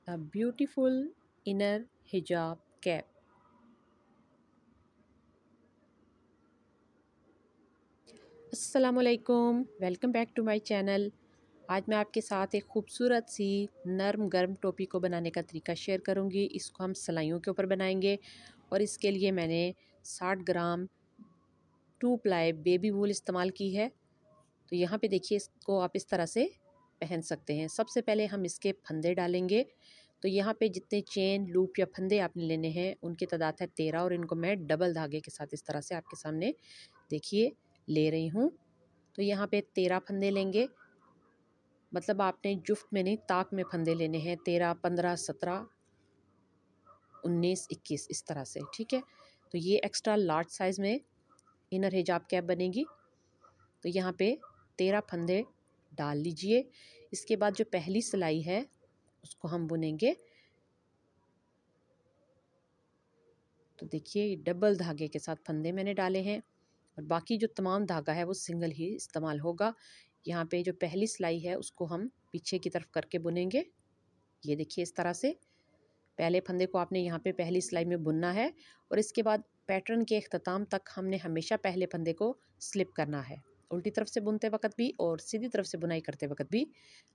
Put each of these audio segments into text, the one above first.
A beautiful inner hijab cap. अस्सलामुअलैकुम, welcome back to my channel. आज मैं आपके साथ एक खूबसूरत सी नरम गर्म टोपी को बनाने का तरीका शेयर करूंगी। इसको हम सिलाइयों के ऊपर बनाएंगे और इसके लिए मैंने 60 ग्राम 2 प्लाई बेबी वूल इस्तेमाल की है। तो यहाँ पे देखिए, इसको आप इस तरह से पहन सकते हैं। सबसे पहले हम इसके फंदे डालेंगे। तो यहाँ पे जितने चेन लूप या फंदे आपने लेने हैं उनकी तादाद है 13 और इनको मैं डबल धागे के साथ इस तरह से आपके सामने देखिए ले रही हूँ। तो यहाँ पे 13 फंदे लेंगे, मतलब आपने जुफ्त में नहीं ताक में फंदे लेने हैं। 13, 15, 17, 19, 21 इस तरह से, ठीक है। तो ये एक्स्ट्रा लार्ज साइज़ में इनर हिजाब कैप बनेगी। तो यहाँ पे 13 फंदे डाल लीजिए। इसके बाद जो पहली सिलाई है उसको हम बुनेंगे। तो देखिए डबल धागे के साथ फंदे मैंने डाले हैं और बाकी जो तमाम धागा है वो सिंगल ही इस्तेमाल होगा। यहाँ पे जो पहली सिलाई है उसको हम पीछे की तरफ करके बुनेंगे। ये देखिए इस तरह से पहले फंदे को आपने यहाँ पे पहली सिलाई में बुनना है और इसके बाद पैटर्न के अख्ताम तक हमने हमेशा पहले फंदे को स्लिप करना है। उल्टी तरफ से बुनते वक्त भी और सीधी तरफ से बुनाई करते वक्त भी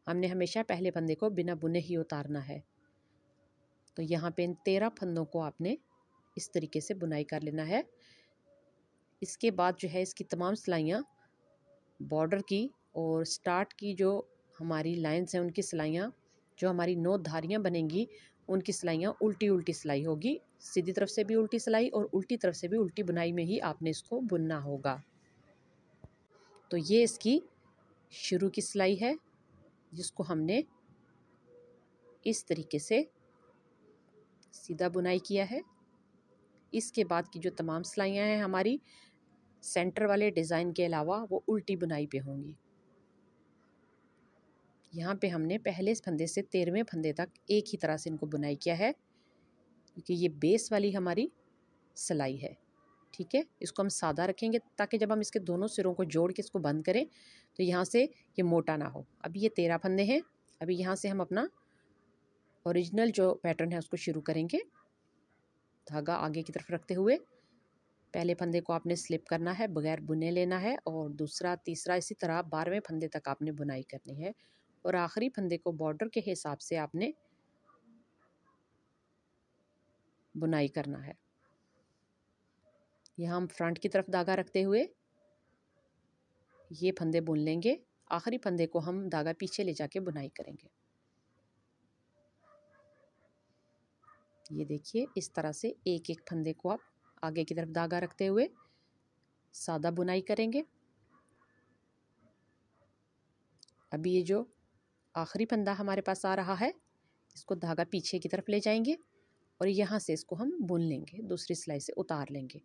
हमने हमेशा पहले फंदे को बिना बुने ही उतारना है। तो यहाँ पे इन 13 फंदों को आपने इस तरीके से बुनाई कर लेना है। इसके बाद जो है इसकी तमाम सिलाइयाँ बॉर्डर की और स्टार्ट की जो हमारी लाइंस हैं उनकी सिलाइयाँ, जो हमारी 9 धारियाँ बनेंगी उनकी सिलाइयाँ उल्टी उल्टी सिलाई होगी। सीधी तरफ से भी उल्टी सिलाई और उल्टी तरफ से भी उल्टी बुनाई में ही आपने इसको बुनना होगा। तो ये इसकी शुरू की सिलाई है जिसको हमने इस तरीके से सीधा बुनाई किया है। इसके बाद की जो तमाम सिलाइयाँ हैं हमारी सेंटर वाले डिज़ाइन के अलावा वो उल्टी बुनाई पे होंगी। यहाँ पे हमने पहले फंदे से 13वें फंदे तक एक ही तरह से इनको बुनाई किया है क्योंकि ये बेस वाली हमारी सिलाई है, ठीक है। इसको हम सादा रखेंगे ताकि जब हम इसके दोनों सिरों को जोड़ के इसको बंद करें तो यहाँ से ये मोटा ना हो। अभी ये 13 फंदे हैं। अभी यहाँ से हम अपना ओरिजिनल जो पैटर्न है उसको शुरू करेंगे। धागा आगे की तरफ रखते हुए पहले फंदे को आपने स्लिप करना है, बगैर बुने लेना है और दूसरा तीसरा इसी तरह 12वें फंदे तक आपने बुनाई करनी है और आखिरी फंदे को बॉर्डर के हिसाब से आपने बुनाई करना है। यहाँ हम फ्रंट की तरफ धागा रखते हुए ये फंदे बुन लेंगे। आखिरी फंदे को हम धागा पीछे ले जाके बुनाई करेंगे। ये देखिए इस तरह से एक एक फंदे को आप आगे की तरफ धागा रखते हुए सादा बुनाई करेंगे। अभी ये जो आखिरी फंदा हमारे पास आ रहा है इसको धागा पीछे की तरफ ले जाएंगे और यहाँ से इसको हम बुन लेंगे, दूसरी सिलाई से उतार लेंगे।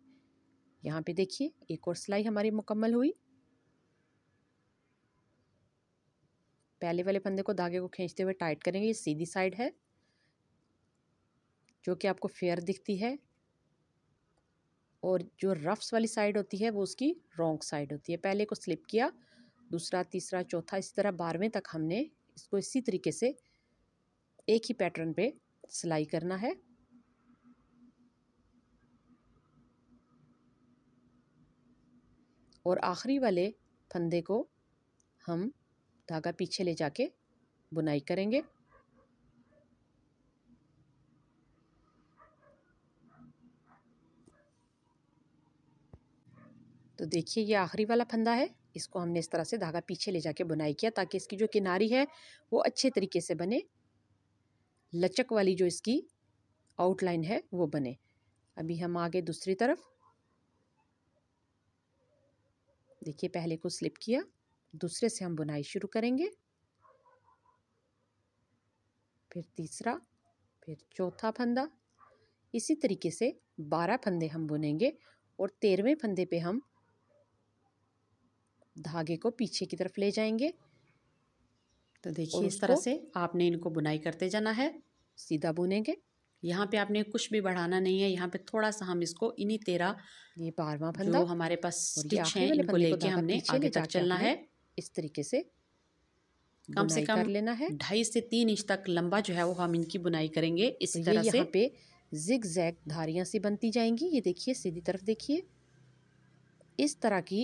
यहाँ पे देखिए एक और सिलाई हमारी मुकम्मल हुई। पहले वाले फंदे को धागे को खींचते हुए टाइट करेंगे। ये सीधी साइड है जो कि आपको फेयर दिखती है और जो रफ्स वाली साइड होती है वो उसकी रॉन्ग साइड होती है। पहले को स्लिप किया, दूसरा तीसरा चौथा इसी तरह 12वें तक हमने इसको इसी तरीके से एक ही पैटर्न पे सिलाई करना है। और आखिरी वाले फंदे को हम धागा पीछे ले जाके बुनाई करेंगे। तो देखिए ये आखिरी वाला फंदा है, इसको हमने इस तरह से धागा पीछे ले जाके बुनाई किया ताकि इसकी जो किनारी है वो अच्छे तरीके से बने, लचक वाली जो इसकी आउटलाइन है वो बने। अभी हम आगे दूसरी तरफ देखिए पहले को स्लिप किया, दूसरे से हम बुनाई शुरू करेंगे, फिर तीसरा, फिर चौथा फंदा। इसी तरीके से 12 फंदे हम बुनेंगे और 13वें फंदे पे हम धागे को पीछे की तरफ ले जाएंगे। तो देखिए इस तरह से आपने इनको बुनाई करते जाना है, सीधा बुनेंगे। यहाँ पे आपने कुछ भी बढ़ाना नहीं है। यहाँ पे थोड़ा सा हम इसको इन्हीं 13 ये 12वां फंदा जो हमारे पास स्टिच है इनको लेके हमने आगे तक चलना है। इस तरीके से कम से बुनाई कम कर लेना है। 2.5 से 3 इंच तक लंबा जो है वो हम इनकी बुनाई करेंगे इसी ये तरह से। यहाँ पे जिग जैग धारियाँ सी बनती जाएंगी। ये देखिए सीधी तरफ देखिए, इस तरह की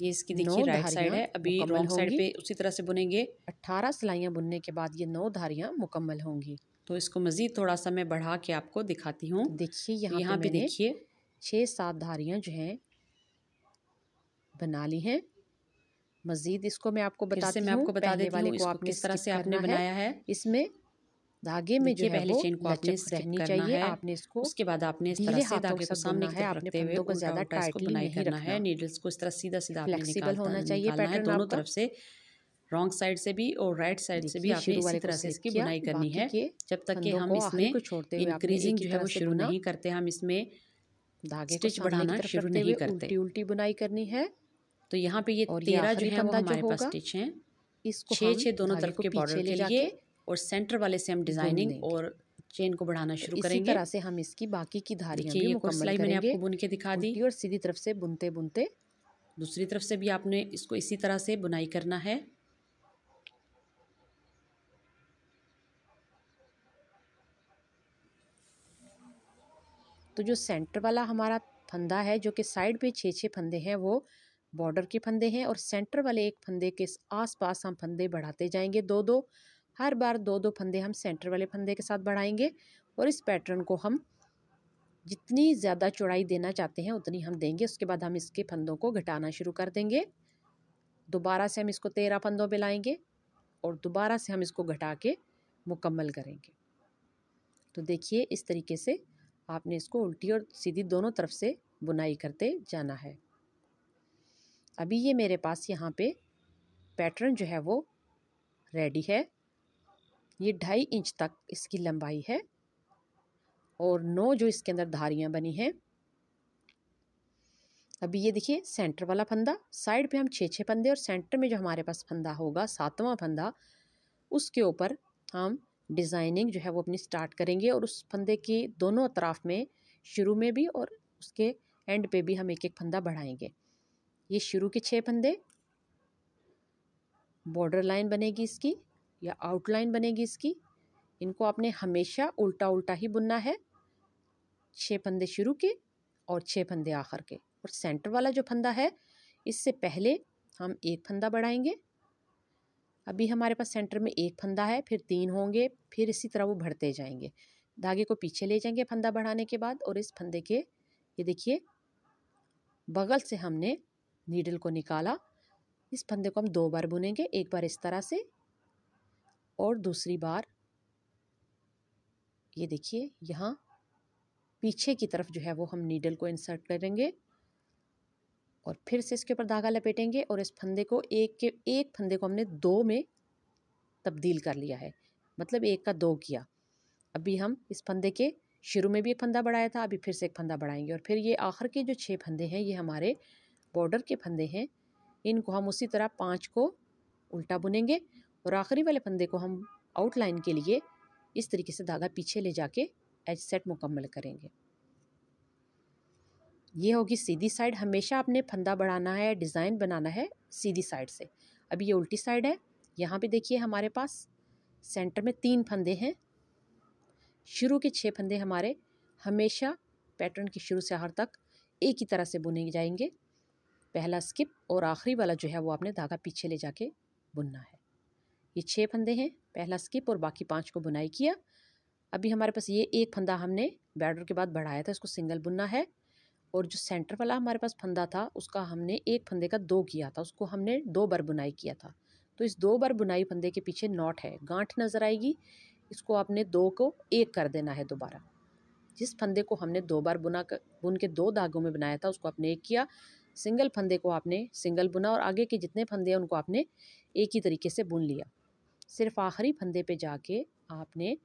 ये इसकी 9 देखिए राइट साइड धारियाँ है, अभी मुकम्मल रॉन्ग साइड होंगी। पे उसी तरह से बुनेंगे। 18 सिलाइयाँ बुनने के बाद ये 9 धारियाँ मुकम्मल होंगी। तो इसको मज़ीद थोड़ा सा मैं बढ़ा के आपको दिखाती हूँ। तो देखिए तो यहाँ पे यहाँ पे मैंने देखिए 6-7 धारियाँ जो हैं बना ली हैं। मज़ीद इसको मैं आपको फिर से बताती मैं हूँ, आपको बता पहले देती वाले हूँ को इसको आपने किस तरह स्किप से आपने करना है। बनाया है। इसमें धागे में जो देखिए है पहले वो चेन को आपने लचक स्किप रहनी करना चाहिए। है, आपने इसको उसके बाद आपने इस तरह ढीले से हाथों के धागे को साथ सामने बुनना की है। तरफ आपने रखते हुए फंदों को उल्टा ज़्यादा उल्टा इसको टाइटली बुनाई नहीं करना है। रखना। नीडल्स को इस तरह सीधा सीधा आपने फ्लेक्सिबल होना चाहिए निकालना है, पैटर्न दोनों आपका। तरफ से, रॉन्ग साइड से भी और राइट साइड से भी देखिए आपने शुरू इसी वाले को तरह से स्लिप इसकी किया, बुनाई करनी बाकी है। के जब तक कि फंदों हम को आखिरी इसमें को छोड़ते हुए आपने इंक्रीजिंग एक ही जो है तरह वो से शुरू बुना। नहीं करते, हम इसमें धागे को स्टिच सामने की बढ़ाना तरफ शुरू रखते हुए नहीं करते। उल्टी उल्टी बुनाई करनी है। तो यहाँ पे ये और ये 13 जो आखिरी है वो फंदा जो हमारे पास होगा, स्टिच हैं, इसको 6 हम 6 दोनों धागे तरफ को के बॉर्डर पीछे ले के लिए, जाके और सेंटर वाले से हम बुन डिजाइनिंग देंगे। और चेन को बढ़ाना शुरू इसी करेंगे। तरह से हम इसकी बाकी की धारियाँ देखिए भी ये एक और मुकम्मल सिलाई मैंने करेंगे। आपको बुन के दिखा दी। उल्टी और सीधी तरफ से बुनते बुनते दूसरी तरफ से भी आपने इसको इसी तरह से बुनाई करना है। तो जो सेंटर वाला हमारा फंदा है, जो कि साइड पे 6-6 फंदे हैं, वो बॉर्डर के फंदे हैं। और सेंटर वाले एक फंदे के आसपास हम फंदे बढ़ाते जाएंगे, 2-2। हर बार 2-2 फंदे हम सेंटर वाले फंदे के साथ बढ़ाएंगे। और इस पैटर्न को हम जितनी ज़्यादा चौड़ाई देना चाहते हैं उतनी हम देंगे। उसके बाद हम इसके फंदों को घटाना शुरू कर देंगे। दोबारा से हम इसको 13 फंदों पे लाएंगे और दोबारा से हम इसको घटा के मुकम्मल करेंगे। तो देखिए इस तरीके से आपने इसको उल्टी और सीधी दोनों तरफ से बुनाई करते जाना है। अभी ये मेरे पास यहाँ पे पैटर्न जो है वो रेडी है। ये 2.5 इंच तक इसकी लंबाई है और 9 जो इसके अंदर धारियाँ बनी हैं। अभी ये देखिए सेंटर वाला फंदा, साइड पे हम 6-6 फंदे और सेंटर में जो हमारे पास फंदा होगा 7वां फंदा, उसके ऊपर हम डिज़ाइनिंग जो है वो अपनी स्टार्ट करेंगे। और उस फंदे की दोनों अतराफ में, शुरू में भी और उसके एंड पे भी हम एक एक फंदा बढ़ाएंगे। ये शुरू के 6 फंदे, बॉर्डर लाइन बनेगी इसकी या आउटलाइन बनेगी इसकी। इनको आपने हमेशा उल्टा उल्टा ही बुनना है। 6 फंदे शुरू के और 6 फंदे आखिर के। और सेंटर वाला जो फंदा है, इससे पहले हम एक फंदा बढ़ाएंगे। अभी हमारे पास सेंटर में एक फंदा है, फिर 3 होंगे, फिर इसी तरह वो बढ़ते जाएंगे। धागे को पीछे ले जाएंगे फंदा बढ़ाने के बाद। और इस फंदे के ये देखिए बगल से हमने नीडल को निकाला। इस फंदे को हम 2 बार बुनेंगे, एक बार इस तरह से और दूसरी बार ये देखिए यहाँ पीछे की तरफ जो है वो हम नीडल को इंसर्ट करेंगे और फिर से इसके ऊपर धागा लपेटेंगे। और इस फंदे को एक फंदे को हमने 2 में तब्दील कर लिया है, मतलब 1 का 2 किया। अभी हम इस फंदे के शुरू में भी एक फंदा बढ़ाया था, अभी फिर से एक फंदा बढ़ाएंगे। और फिर ये आखिर के जो 6 फंदे हैं, ये हमारे बॉर्डर के फंदे हैं। इनको हम उसी तरह 5 को उल्टा बुनेंगे और आखिरी वाले फंदे को हम आउटलाइन के लिए इस तरीके से धागा पीछे ले जाके एज सेट मुकम्मल करेंगे। ये होगी सीधी साइड। हमेशा आपने फंदा बढ़ाना है, डिज़ाइन बनाना है सीधी साइड से। अभी ये उल्टी साइड है। यहाँ पे देखिए हमारे पास सेंटर में 3 फंदे हैं। शुरू के 6 फंदे हमारे हमेशा पैटर्न की शुरू से आखिर तक एक ही तरह से बुने जाएंगे। पहला स्किप और आखिरी वाला जो है वो आपने धागा पीछे ले जाके बुनना है। ये 6 फंदे हैं, पहला स्किप और बाकी 5 को बुनाई किया। अभी हमारे पास ये एक फंदा हमने बॉर्डर के बाद बढ़ाया था, इसको सिंगल बुनना है। और जो सेंटर वाला हमारे पास फंदा था, उसका हमने एक फंदे का 2 किया था, उसको हमने 2 बार बुनाई किया था। तो इस 2 बार बुनाई फंदे के पीछे नॉट है, गांठ नज़र आएगी। इसको आपने 2 को 1 कर देना है दोबारा। जिस फंदे को हमने 2 बार बुन के 2 धागों में बनाया था, उसको आपने 1 किया। सिंगल फंदे को आपने सिंगल बुना और आगे के जितने फंदे हैं उनको आपने एक ही तरीके से बुन लिया। सिर्फ आखिरी फंदे पे जाके आपने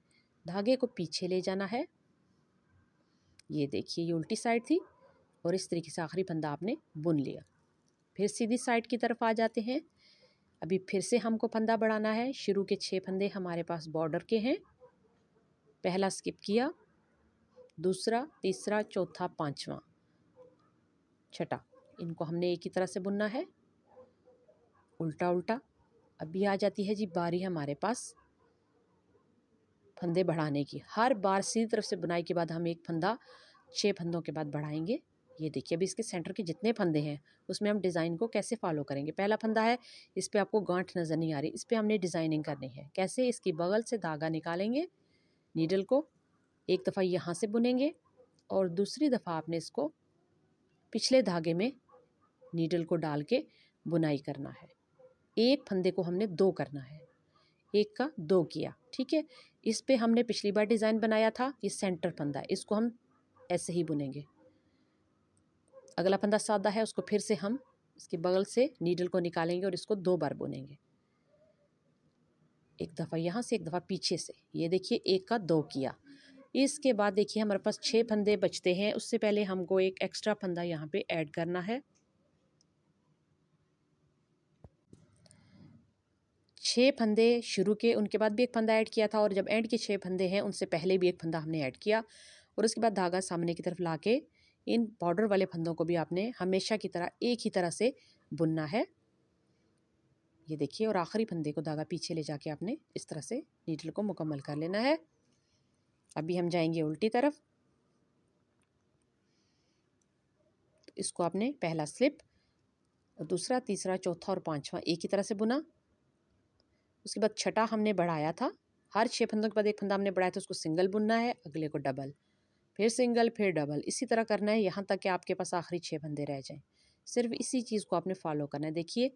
धागे को पीछे ले जाना है। ये देखिए ये उल्टी साइड थी और इस तरीके से आखिरी फंदा आपने बुन लिया। फिर सीधी साइड की तरफ आ जाते हैं। अभी फिर से हमको फंदा बढ़ाना है। शुरू के 6 फंदे हमारे पास बॉर्डर के हैं। पहला स्किप किया, दूसरा, तीसरा, चौथा, 5वां, छठा, इनको हमने एक ही तरह से बुनना है, उल्टा उल्टा। अभी आ जाती है जी बारी हमारे पास फंदे बढ़ाने की। हर बार सीधी तरफ से बुनाई के बाद हम एक फंदा 6 फंदों के बाद बढ़ाएंगे। ये देखिए अभी इसके सेंटर के जितने फंदे हैं उसमें हम डिज़ाइन को कैसे फॉलो करेंगे। पहला फंदा है, इस पे आपको गांठ नज़र नहीं आ रही, इस पे हमने डिज़ाइनिंग करनी है। कैसे? इसकी बगल से धागा निकालेंगे, नीडल को एक दफ़ा यहाँ से बुनेंगे और दूसरी दफ़ा आपने इसको पिछले धागे में नीडल को डाल के बुनाई करना है। एक फंदे को हमने 2 करना है, एक का 2 किया, ठीक है। इस पे हमने पिछली बार डिज़ाइन बनाया था, ये सेंटर फंदा है, इसको हम ऐसे ही बुनेंगे। अगला फंदा सादा है, उसको फिर से हम इसके बगल से नीडल को निकालेंगे और इसको 2 बार बुनेंगे, एक दफ़ा यहाँ से एक दफ़ा पीछे से। ये देखिए एक का 2 किया। इसके बाद देखिए हमारे पास 6 फंदे बचते हैं। उससे पहले हमको एक एक्स्ट्रा फंदा यहाँ पे ऐड करना है। 6 फंदे शुरू के, उनके बाद भी एक फंदा ऐड किया था और जब एंड के 6 फंदे हैं उनसे पहले भी एक फंदा हमने ऐड किया और उसके बाद धागा सामने की तरफ लाके इन बॉर्डर वाले फंदों को भी आपने हमेशा की तरह एक ही तरह से बुनना है। ये देखिए, और आखिरी फंदे को धागा पीछे ले जाके आपने इस तरह से नीडल को मुकम्मल कर लेना है। अभी हम जाएंगे उल्टी तरफ। तो इसको आपने पहला स्लिप और दूसरा, तीसरा, चौथा और पांचवा एक ही तरह से बुना। उसके बाद छठा हमने बढ़ाया था, हर 6 फंदों के बाद एक फंदा हमने बढ़ाया था, उसको सिंगल बुनना है, अगले को डबल, फिर सिंगल, फिर डबल, इसी तरह करना है यहाँ तक कि आपके पास आखिरी 6 फंदे रह जाएं। सिर्फ इसी चीज़ को आपने फॉलो करना है। देखिए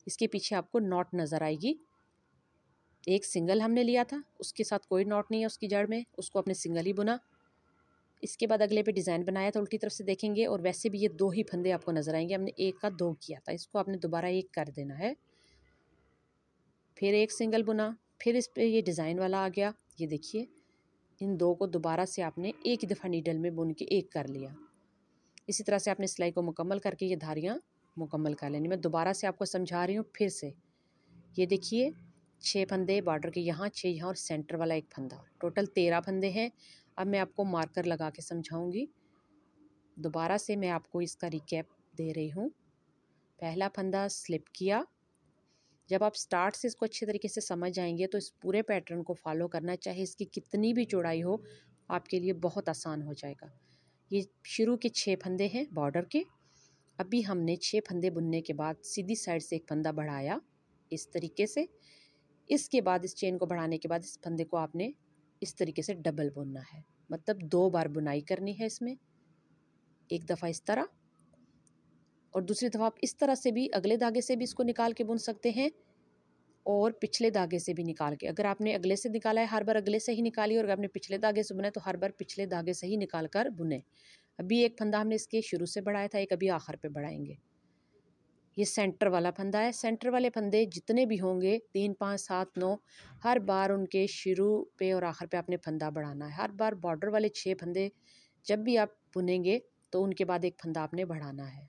इसके पीछे आपको नॉट नज़र आएगी। एक सिंगल हमने लिया था, उसके साथ कोई नॉट नहीं है उसकी जड़ में, उसको आपने सिंगल ही बुना। इसके बाद अगले पे डिज़ाइन बनाया था, उल्टी तरफ से देखेंगे और वैसे भी ये 2 ही फंदे आपको नज़र आएंगे। हमने एक का 2 किया था, इसको आपने दोबारा एक कर देना है। फिर एक सिंगल बुना, फिर इस पे ये डिज़ाइन वाला आ गया। ये देखिए इन 2 को दोबारा से आपने एक ही दफ़ा नीडल में बुन के एक कर लिया। इसी तरह से आपने सिलाई को मुकम्मल करके ये धारियाँ मुकम्मल कर लेनी। मैं दोबारा से आपको समझा रही हूँ फिर से। ये देखिए 6 फंदे बॉर्डर के यहाँ, 6 यहाँ और सेंटर वाला एक फंदा, टोटल 13 फंदे हैं। अब मैं आपको मार्कर लगा के समझाऊंगी। दोबारा से मैं आपको इसका रिकैप दे रही हूँ। पहला फंदा स्लिप किया। जब आप स्टार्ट से इसको अच्छे तरीके से समझ जाएंगे तो इस पूरे पैटर्न को फॉलो करना, चाहे इसकी कितनी भी चौड़ाई हो, आपके लिए बहुत आसान हो जाएगा। ये शुरू के 6 फंदे हैं बॉर्डर के। अभी हमने 6 फंदे बुनने के बाद सीधी साइड से एक फंदा बढ़ाया इस तरीके से। इसके बाद इस चेन को बढ़ाने के बाद इस फंदे को आपने इस तरीके से डबल बुनना है, मतलब 2 बार बुनाई करनी है इसमें। एक दफ़ा इस तरह और दूसरी दफ़ा आप इस तरह से भी अगले धागे से भी इसको निकाल के बुन सकते हैं और पिछले धागे से भी निकाल के। अगर आपने अगले से निकाला है हर बार अगले से ही निकालिए, और अगर आपने पिछले धागे से बुना है तो हर बार पिछले धागे से ही निकाल कर बुने। अभी एक फंदा हमने इसके शुरू से बढ़ाया था, एक अभी आखिर पे बढ़ाएंगे। ये सेंटर वाला फंदा है। सेंटर वाले फंदे जितने भी होंगे 3, 5, 7, 9, हर बार उनके शुरू पे और आखिर पे आपने फंदा बढ़ाना है। हर बार बॉर्डर वाले 6 फंदे जब भी आप बुनेंगे तो उनके बाद एक फंदा आपने बढ़ाना है।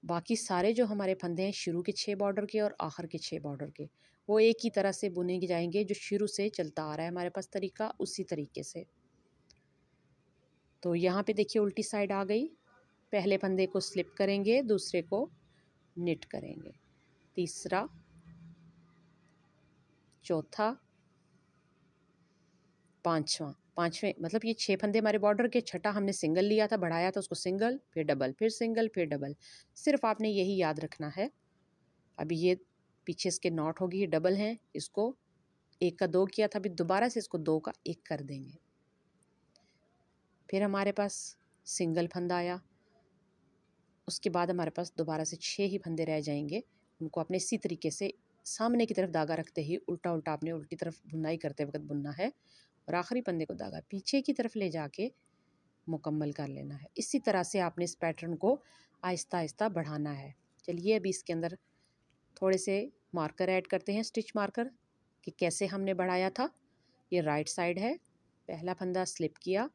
बाकी सारे जो हमारे फंदे हैं शुरू के 6 बॉर्डर के और आखिर के 6 बॉर्डर के, वो एक ही तरह से बुने जाएंगे, जो शुरू से चलता आ रहा है हमारे पास तरीका, उसी तरीके से। तो यहाँ पे देखिए उल्टी साइड आ गई। पहले फंदे को स्लिप करेंगे, दूसरे को निट करेंगे, तीसरा, चौथा, पांचवा, पांचवें मतलब ये 6 फंदे हमारे बॉर्डर के। छठा हमने सिंगल लिया था, बढ़ाया था, उसको सिंगल, फिर डबल, फिर सिंगल, फिर डबल। सिर्फ आपने यही याद रखना है। अभी ये पीछे इसके नॉट होगी, ये डबल हैं, इसको 1 का 2 किया था, अभी दोबारा से इसको 2 का 1 कर देंगे। फिर हमारे पास सिंगल फंदा आया, उसके बाद हमारे पास दोबारा से 6 ही फंदे रह जाएंगे। उनको आपने इसी तरीके से सामने की तरफ धागा रखते ही उल्टा उल्टा आपने उल्टी तरफ बुनाई करते वक्त बुनना है और आखिरी फंदे को धागा पीछे की तरफ ले जाके मुकम्मल कर लेना है। इसी तरह से आपने इस पैटर्न को आहिस्ता आहिस्ता बढ़ाना है। चलिए अभी इसके अंदर थोड़े से मार्कर ऐड करते हैं, स्टिच मार्कर, कि कैसे हमने बढ़ाया था। ये राइट साइड है, पहला फंदा स्लिप किया,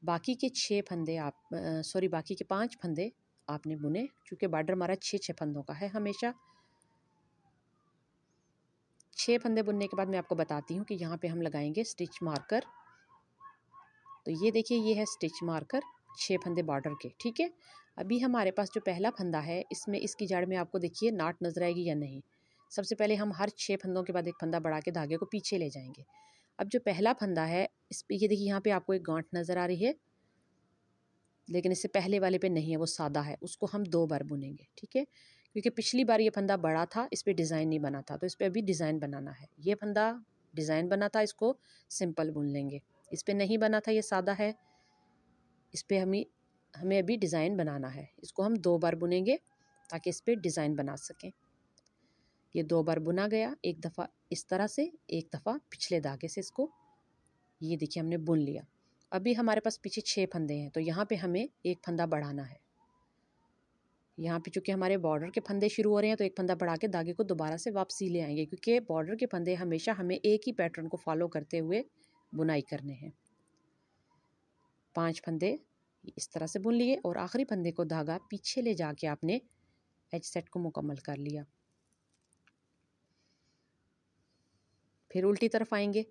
बाकी के 6 फंदे बाकी के 5 फंदे आपने बुने, क्योंकि बॉर्डर हमारा 6 फंदों का है हमेशा। 6 फंदे बुनने के बाद मैं आपको बताती हूँ कि यहाँ पे हम लगाएंगे स्टिच मार्कर। तो ये देखिए ये है स्टिच मार्कर 6 फंदे बॉर्डर के, ठीक है। अभी हमारे पास जो पहला फंदा है इसमें इसकी जड़ में आपको देखिए नाट नजर आएगी या नहीं। सबसे पहले हम हर 6 फंदों के बाद एक फंदा बढ़ा के धागे को पीछे ले जाएंगे। अब जो पहला फंदा है इस पे ये देखिए यहाँ पे आपको एक गांठ नज़र आ रही है, लेकिन इससे पहले वाले पे नहीं है, वो सादा है, उसको हम 2 बार बुनेंगे। ठीक है, क्योंकि पिछली बार ये फंदा बड़ा था, इस पर डिज़ाइन नहीं बना था, तो इस पर अभी डिज़ाइन बनाना है। ये फंदा डिज़ाइन बना था, इसको सिंपल बुन लेंगे। इस पर नहीं बना था, ये सादा है, इस पर हमें अभी डिज़ाइन बनाना है। इसको हम 2 बार बुनेंगे ताकि इस पर डिज़ाइन बना सकें। ये 2 बार बुना गया, एक दफ़ा इस तरह से, एक दफ़ा पिछले धागे से इसको, ये देखिए हमने बुन लिया। अभी हमारे पास पीछे 6 फंदे हैं, तो यहाँ पे हमें एक फंदा बढ़ाना है। यहाँ पे चूँकि हमारे बॉर्डर के फंदे शुरू हो रहे हैं, तो एक फंदा बढ़ा के धागे को दोबारा से वापसी ले आएंगे, क्योंकि बॉर्डर के फंदे हमेशा हमें एक ही पैटर्न को फॉलो करते हुए बुनाई करने हैं। 5 फंदे इस तरह से बुन लिए और आखिरी फंदे को धागा पीछे ले जाके आपने एज सेट को मुकम्मल कर लिया। फिर उल्टी तरफ आएंगे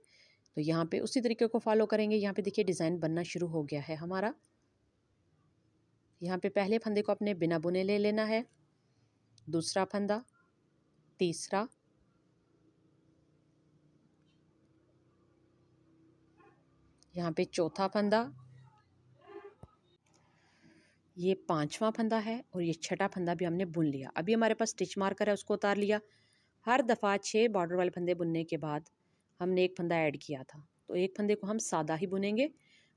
तो यहाँ पे उसी तरीके को फॉलो करेंगे। यहाँ पे देखिए डिज़ाइन बनना शुरू हो गया है हमारा। यहाँ पे पहले फंदे को अपने बिना बुने ले लेना है, दूसरा फंदा, तीसरा, यहाँ पे चौथा फंदा, ये 5वां फंदा है और ये 6ठा फंदा भी हमने बुन लिया। अभी हमारे पास स्टिच मार्कर है, उसको उतार लिया। हर दफ़ा 6 बॉर्डर वाले फंदे बुनने के बाद हमने एक फंदा ऐड किया था, तो एक फंदे को हम सादा ही बुनेंगे।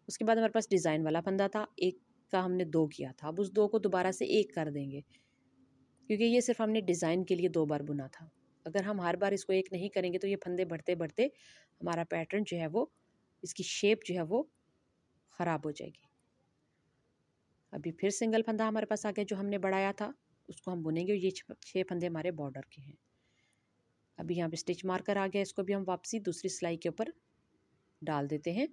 उसके बाद हमारे पास डिज़ाइन वाला फंदा था, एक का हमने 2 किया था, अब उस 2 को दोबारा से 1 कर देंगे, क्योंकि ये सिर्फ हमने डिज़ाइन के लिए 2 बार बुना था। अगर हम हर बार इसको 1 नहीं करेंगे तो ये फंदे बढ़ते बढ़ते हमारा पैटर्न जो है वो, इसकी शेप जो है वो ख़राब हो जाएगी। अभी फिर सिंगल फंदा हमारे पास आ गया जो हमने बढ़ाया था, उसको हम बुनेंगे। ये 6 फंदे हमारे बॉर्डर के हैं। अभी यहाँ पे स्टिच मार्कर आ गया, इसको भी हम वापसी दूसरी सिलाई के ऊपर डाल देते हैं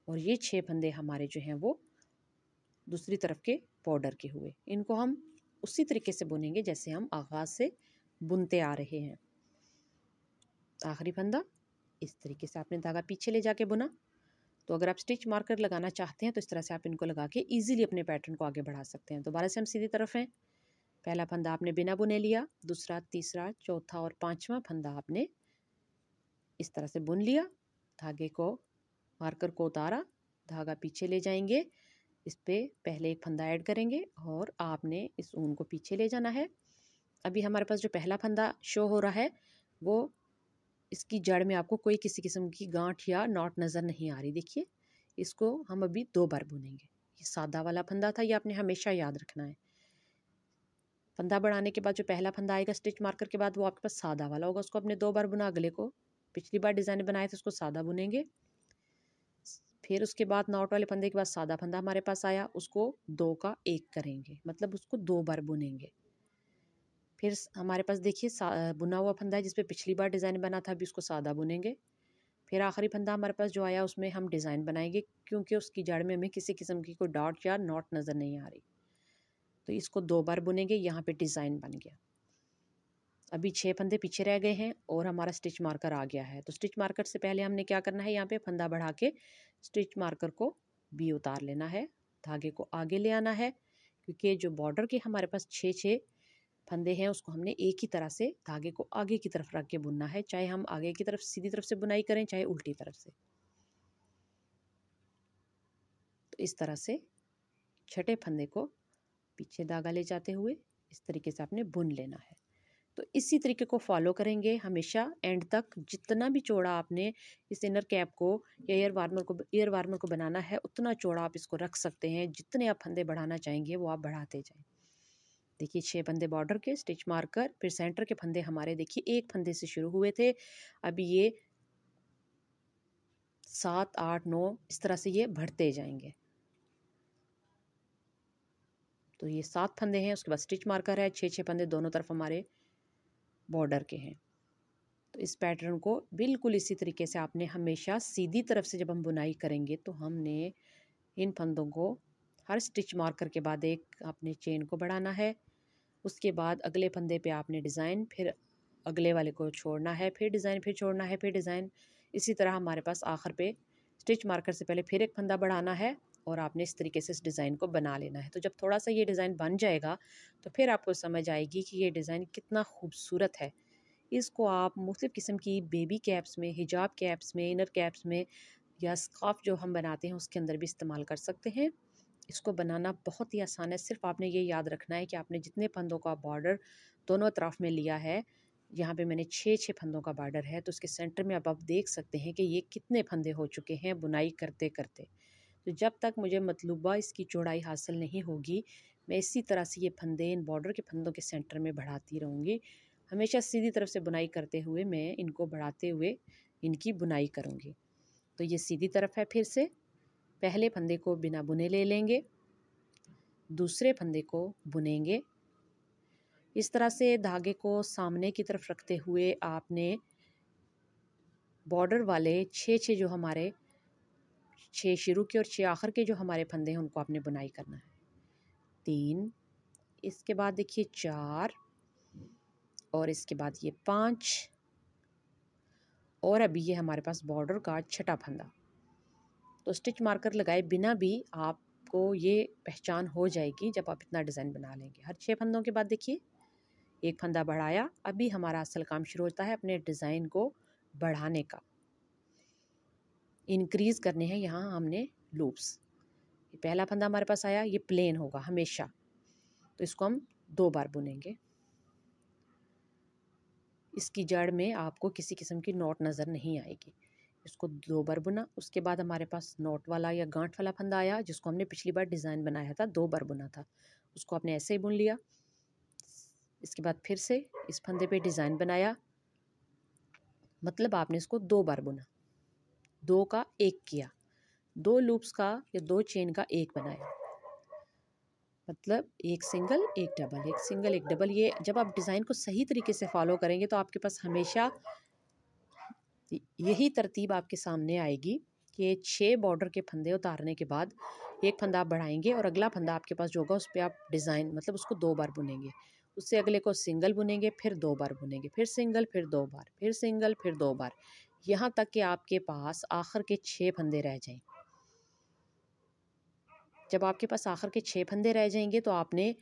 और ये 6 फंदे हमारे जो हैं वो दूसरी तरफ के बॉर्डर के हुए। इनको हम उसी तरीके से बुनेंगे जैसे हम आगाज़ से बुनते आ रहे हैं। आखिरी फंदा इस तरीके से आपने धागा पीछे ले जाके बुना। तो अगर आप स्टिच मार्कर लगाना चाहते हैं तो इस तरह से आप इनको लगा के ईजिली अपने पैटर्न को आगे बढ़ा सकते हैं। दोबारा से हम सीधी तरफ हैं। पहला फंदा आपने बिना बुने लिया, दूसरा, तीसरा, चौथा और 5वां फंदा आपने इस तरह से बुन लिया। धागे को, मार्कर को उतारा, धागा पीछे ले जाएंगे, इस पे पहले एक फंदा ऐड करेंगे और आपने इस ऊन को पीछे ले जाना है। अभी हमारे पास जो पहला फंदा शो हो रहा है वो, इसकी जड़ में आपको कोई किसी किस्म की गांठ या नॉट नज़र नहीं आ रही। देखिए, इसको हम अभी 2 बार बुनेंगे। ये सादा वाला फंदा था, ये आपने हमेशा याद रखना है। फंदा बढ़ाने के बाद जो पहला फंदा आएगा स्टिच मार्कर के बाद, वो आपके पास सादा वाला होगा, उसको आपने 2 बार बुना। अगले को पिछली बार डिज़ाइन बनाए थे उसको सादा बुनेंगे। फिर उसके बाद नॉट वाले फंदे के बाद सादा फंदा हमारे पास आया, उसको 2 का 1 करेंगे, मतलब उसको 2 बार बुनेंगे। फिर हमारे पास देखिए बुना हुआ फंदा है जिसपे पिछली बार डिज़ाइन बना था, अभी उसको सादा बुनेंगे। फिर आखिरी फंदा हमारे पास जो आया उसमें हम डिज़ाइन बनाएंगे, क्योंकि उसकी जड़ में हमें किसी किस्म की कोई डॉट या नॉट नज़र नहीं आ रही, तो इसको 2 बार बुनेंगे। यहाँ पे डिज़ाइन बन गया। अभी 6 फंदे पीछे रह गए हैं और हमारा स्टिच मार्कर आ गया है। तो स्टिच मार्कर से पहले हमने क्या करना है, यहाँ पे फंदा बढ़ा के स्टिच मार्कर को भी उतार लेना है, धागे को आगे ले आना है, क्योंकि जो बॉर्डर के हमारे पास 6 फंदे हैं उसको हमने एक ही तरह से धागे को आगे की तरफ रख के बुनना है, चाहे हम आगे की तरफ सीधी तरफ से बुनाई करें चाहे उल्टी तरफ से। तो इस तरह से 6ठे फंदे को पीछे धागा ले जाते हुए इस तरीके से आपने बुन लेना है। तो इसी तरीके को फॉलो करेंगे हमेशा एंड तक। जितना भी चौड़ा आपने इस इनर कैप को या ईयर वार्मर को बनाना है, उतना चौड़ा आप इसको रख सकते हैं। जितने आप फंदे बढ़ाना चाहेंगे वो आप बढ़ाते जाएं। देखिए 6 फंदे बॉर्डर के, स्टिच मार्कर, फिर सेंटर के फंदे हमारे देखिए 1 फंदे से शुरू हुए थे, अभी ये 7, 8, 9 इस तरह से ये बढ़ते जाएंगे। तो ये 7 फंदे हैं, उसके बाद स्टिच मार्कर है, 6 फंदे दोनों तरफ हमारे बॉर्डर के हैं। तो इस पैटर्न को बिल्कुल इसी तरीके से आपने हमेशा सीधी तरफ से जब हम बुनाई करेंगे तो हमने इन फंदों को हर स्टिच मार्कर के बाद एक आपने चेन को बढ़ाना है, उसके बाद अगले फंदे पे आपने डिज़ाइन, फिर अगले वाले को छोड़ना है, फिर डिज़ाइन, फिर छोड़ना है, फिर डिज़ाइन। इसी तरह हमारे पास आखिर पे स्टिच मार्कर से पहले फिर एक फंदा बढ़ाना है और आपने इस तरीके से इस डिज़ाइन को बना लेना है। तो जब थोड़ा सा ये डिज़ाइन बन जाएगा तो फिर आपको समझ आएगी कि ये डिज़ाइन कितना खूबसूरत है। इसको आप मुख्तलिफ़ किस्म की बेबी कैप्स में, हिजाब कैप्स में, इनर कैप्स में या स्कार्फ जो हम बनाते हैं उसके अंदर भी इस्तेमाल कर सकते हैं। इसको बनाना बहुत ही आसान है। सिर्फ आपने ये याद रखना है कि आपने जितने फंदों का बॉर्डर दोनों तरफ में लिया है, यहाँ पे मैंने 6 फंदों का बॉर्डर है, तो उसके सेंटर में अब आप देख सकते हैं कि ये कितने फंदे हो चुके हैं बुनाई करते करते। तो जब तक मुझे मतलूबा इसकी चौड़ाई हासिल नहीं होगी, मैं इसी तरह से ये फंदे इन बॉर्डर के फंदों के सेंटर में बढ़ाती रहूँगी। हमेशा सीधी तरफ से बुनाई करते हुए मैं इनको बढ़ाते हुए इनकी बुनाई करूँगी। तो ये सीधी तरफ है। फिर से पहले फंदे को बिना बुने ले लेंगे, दूसरे फंदे को बुनेंगे। इस तरह से धागे को सामने की तरफ रखते हुए आपने बॉर्डर वाले 6 जो हमारे 6 शुरू के और 6 आखिर के जो हमारे फंदे हैं उनको आपने बुनाई करना है। 3, इसके बाद देखिए 4 और इसके बाद ये 5 और अभी ये हमारे पास बॉर्डर का छठा फंदा। तो स्टिच मार्कर लगाए बिना भी आपको ये पहचान हो जाएगी जब आप इतना डिज़ाइन बना लेंगे। हर 6 फंदों के बाद देखिए एक फंदा बढ़ाया। अभी हमारा असल काम शुरू होता है अपने डिज़ाइन को बढ़ाने का। इंक्रीज़ करने हैं यहाँ हमने लूप्स। पहला फंदा हमारे पास आया, ये प्लेन होगा हमेशा, तो इसको हम 2 बार बुनेंगे। इसकी जड़ में आपको किसी किस्म की नॉट नज़र नहीं आएगी। इसको 2 बार बुना। उसके बाद हमारे पास नॉट वाला या गांठ वाला फंदा आया जिसको हमने पिछली बार डिज़ाइन बनाया था, 2 बार बुना था, उसको आपने ऐसे ही बुन लिया। इसके बाद फिर से इस फंदे पे डिज़ाइन बनाया, मतलब आपने इसको 2 बार बुना, 2 का 1 किया, 2 लूप्स का या 2 चेन का 1 बनाया, मतलब एक सिंगल एक डबल, एक सिंगल एक डबल। ये जब आप डिज़ाइन को सही तरीके से फॉलो करेंगे तो आपके पास हमेशा यही तरतीब आपके सामने आएगी कि 6 बॉर्डर के फंदे उतारने के बाद एक फंदा आप बढ़ाएंगे और अगला फंदा आपके पास जो होगा उस पर आप डिज़ाइन मतलब उसको 2 बार बुनेंगे। उससे अगले को सिंगल बुनेंगे, फिर 2 बार बुनेंगे, फिर सिंगल, फिर 2 बार, फिर सिंगल, फिर 2 बार, यहाँ तक कि आपके पास आखिर के 6 फंदे रह जाएं। जब आपके पास आखिर के 6 फंदे रह जाएंगे तो आपने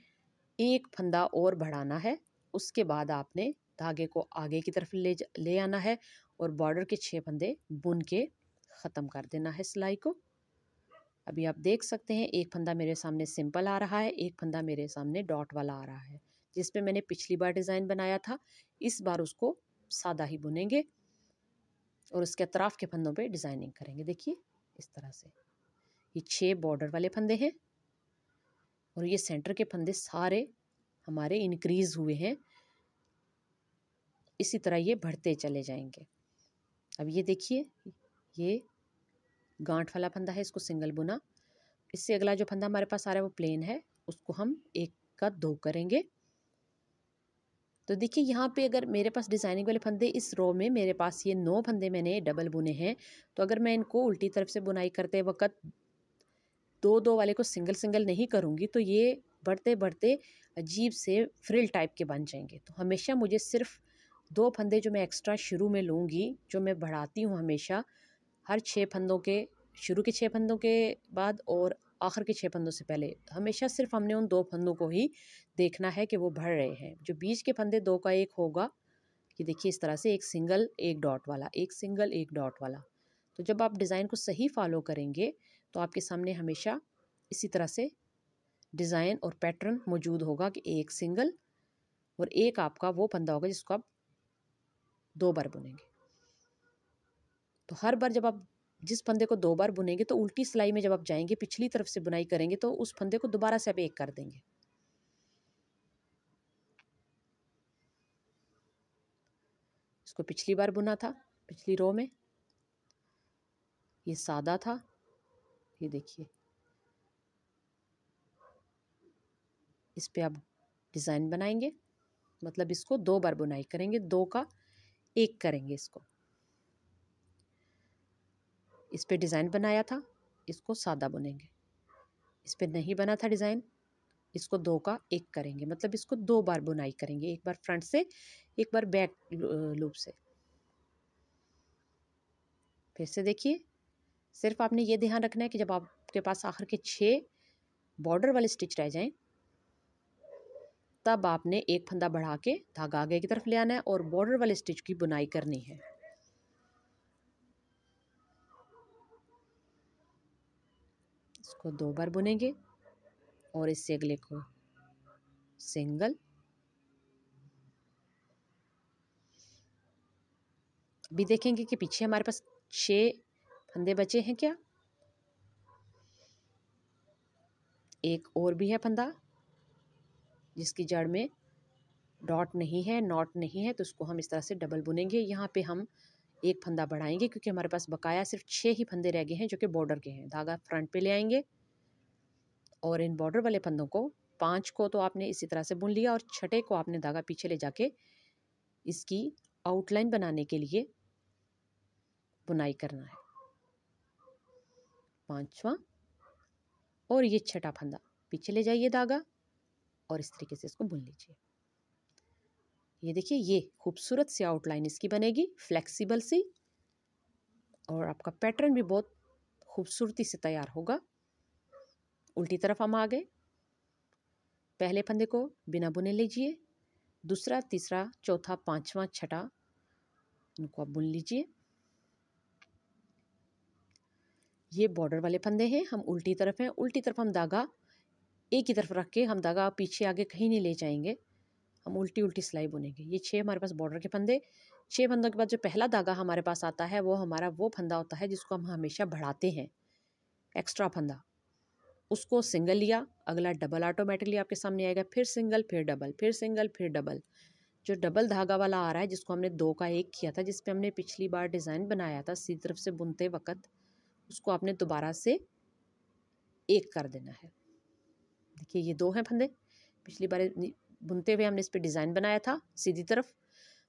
एक फंदा और बढ़ाना है। उसके बाद आपने धागे को आगे की तरफ ले आना है और बॉर्डर के 6 फंदे बुन के ख़त्म कर देना है सिलाई को। अभी आप देख सकते हैं एक फंदा मेरे सामने सिंपल आ रहा है, एक फंदा मेरे सामने डॉट वाला आ रहा है, जिस पे मैंने पिछली बार डिज़ाइन बनाया था। इस बार उसको सादा ही बुनेंगे और उसके अतराफ़ के फंदों पे डिज़ाइनिंग करेंगे। देखिए इस तरह से ये 6 बॉर्डर वाले फंदे हैं और ये सेंटर के फंदे सारे हमारे इंक्रीज़ हुए हैं। इसी तरह ये बढ़ते चले जाएंगे। अब ये देखिए ये गांठ वाला फंदा है, इसको सिंगल बुना। इससे अगला जो फंदा हमारे पास आ रहा है वो प्लेन है, उसको हम 1 का 2 करेंगे। तो देखिए यहाँ पे अगर मेरे पास डिज़ाइनिंग वाले फंदे इस रो में मेरे पास ये 9 फंदे मैंने डबल बुने हैं, तो अगर मैं इनको उल्टी तरफ से बुनाई करते वक्त 2-2 वाले को सिंगल सिंगल नहीं करूँगी तो ये बढ़ते बढ़ते अजीब से फ्रिल टाइप के बन जाएंगे। तो हमेशा मुझे सिर्फ 2 फंदे जो मैं एक्स्ट्रा शुरू में लूँगी, जो मैं बढ़ाती हूँ हमेशा हर 6 फंदों के शुरू के 6 फंदों के बाद और आखिर के 6 फंदों से पहले, हमेशा सिर्फ हमने उन 2 फंदों को ही देखना है कि वो बढ़ रहे हैं। जो बीच के फंदे 2 का 1 होगा, ये देखिए इस तरह से एक सिंगल एक डॉट वाला, एक सिंगल एक डॉट वाला। तो जब आप डिज़ाइन को सही फॉलो करेंगे तो आपके सामने हमेशा इसी तरह से डिज़ाइन और पैटर्न मौजूद होगा कि एक सिंगल और एक आपका वो फंदा होगा जिसको आप 2 बार बुनेंगे। तो हर बार जब आप जिस फंदे को 2 बार बुनेंगे तो उल्टी सिलाई में जब आप जाएंगे पिछली तरफ से बुनाई करेंगे तो उस फंदे को दोबारा से आप 1 कर देंगे। इसको पिछली बार बुना था पिछली रो में, ये सादा था, ये देखिए इस पे आप डिज़ाइन बनाएंगे, मतलब इसको 2 बार बुनाई करेंगे, 2 का 1 करेंगे। इसको इस पे डिज़ाइन बनाया था, इसको सादा बुनेंगे। इस पे नहीं बना था डिज़ाइन, इसको 2 का 1 करेंगे, मतलब इसको 2 बार बुनाई करेंगे, एक बार फ्रंट से एक बार बैक लूप से। फिर से देखिए सिर्फ आपने ये ध्यान रखना है कि जब आपके पास आखिर के 6 बॉर्डर वाले स्टिच रह जाएं तब आपने एक फंदा बढ़ा के धागा आगे की तरफ ले आना है और बॉर्डर वाले स्टिच की बुनाई करनी है। इसको 2 बार बुनेंगे और इससे अगले को सिंगल। अभी देखेंगे कि पीछे हमारे पास 6 फंदे बचे हैं क्या। एक और भी है फंदा जिसकी जड़ में डॉट नहीं है, नॉट नहीं है, तो उसको हम इस तरह से डबल बुनेंगे। यहाँ पे हम एक फंदा बढ़ाएंगे क्योंकि हमारे पास बकाया सिर्फ 6 ही फंदे रह गए हैं जो कि बॉर्डर के हैं। धागा फ्रंट पे ले आएंगे और इन बॉर्डर वाले फंदों को 5 को तो आपने इसी तरह से बुन लिया और छठे को आपने धागा पीछे ले जाके इसकी आउटलाइन बनाने के लिए बुनाई करना है। 5वां और ये छठा फंदा पीछे ले जाइए धागा और इस तरीके से इसको बुन लीजिए। ये देखिए, ये खूबसूरत सी आउटलाइन इसकी बनेगी, फ्लेक्सिबल सी, और आपका पैटर्न भी बहुत खूबसूरती से तैयार होगा। उल्टी तरफ हम आ गए। पहले फंदे को बिना बुने लीजिए, दूसरा, तीसरा, चौथा, 5वां, छठा, इनको आप बुन लीजिए। ये बॉर्डर वाले फंदे हैं, हम उल्टी तरफ हैं। उल्टी तरफ हम धागा एक ही तरफ रख के हम धागा पीछे आगे कहीं नहीं ले जाएंगे, हम उल्टी उल्टी सिलाई बुनेंगे। ये 6 हमारे पास बॉर्डर के फंदे। 6 फंदों के बाद जो पहला धागा हमारे पास आता है वो हमारा वो फंदा होता है जिसको हम हमेशा बढ़ाते हैं, एक्स्ट्रा फंदा। उसको सिंगल लिया, अगला डबल ऑटोमेटिकली आपके सामने आएगा, फिर सिंगल, फिर डबल, फिर सिंगल, फिर डबल। जो डबल धागा वाला आ रहा है जिसको हमने 2 का 1 किया था, जिस पे हमने पिछली बार डिज़ाइन बनाया था सीधी तरफ से बुनते वक्त, उसको आपने दोबारा से 1 कर देना है। देखिए, ये 2 हैं फंदे, पिछली बार बुनते हुए हमने इस पे डिज़ाइन बनाया था सीधी तरफ।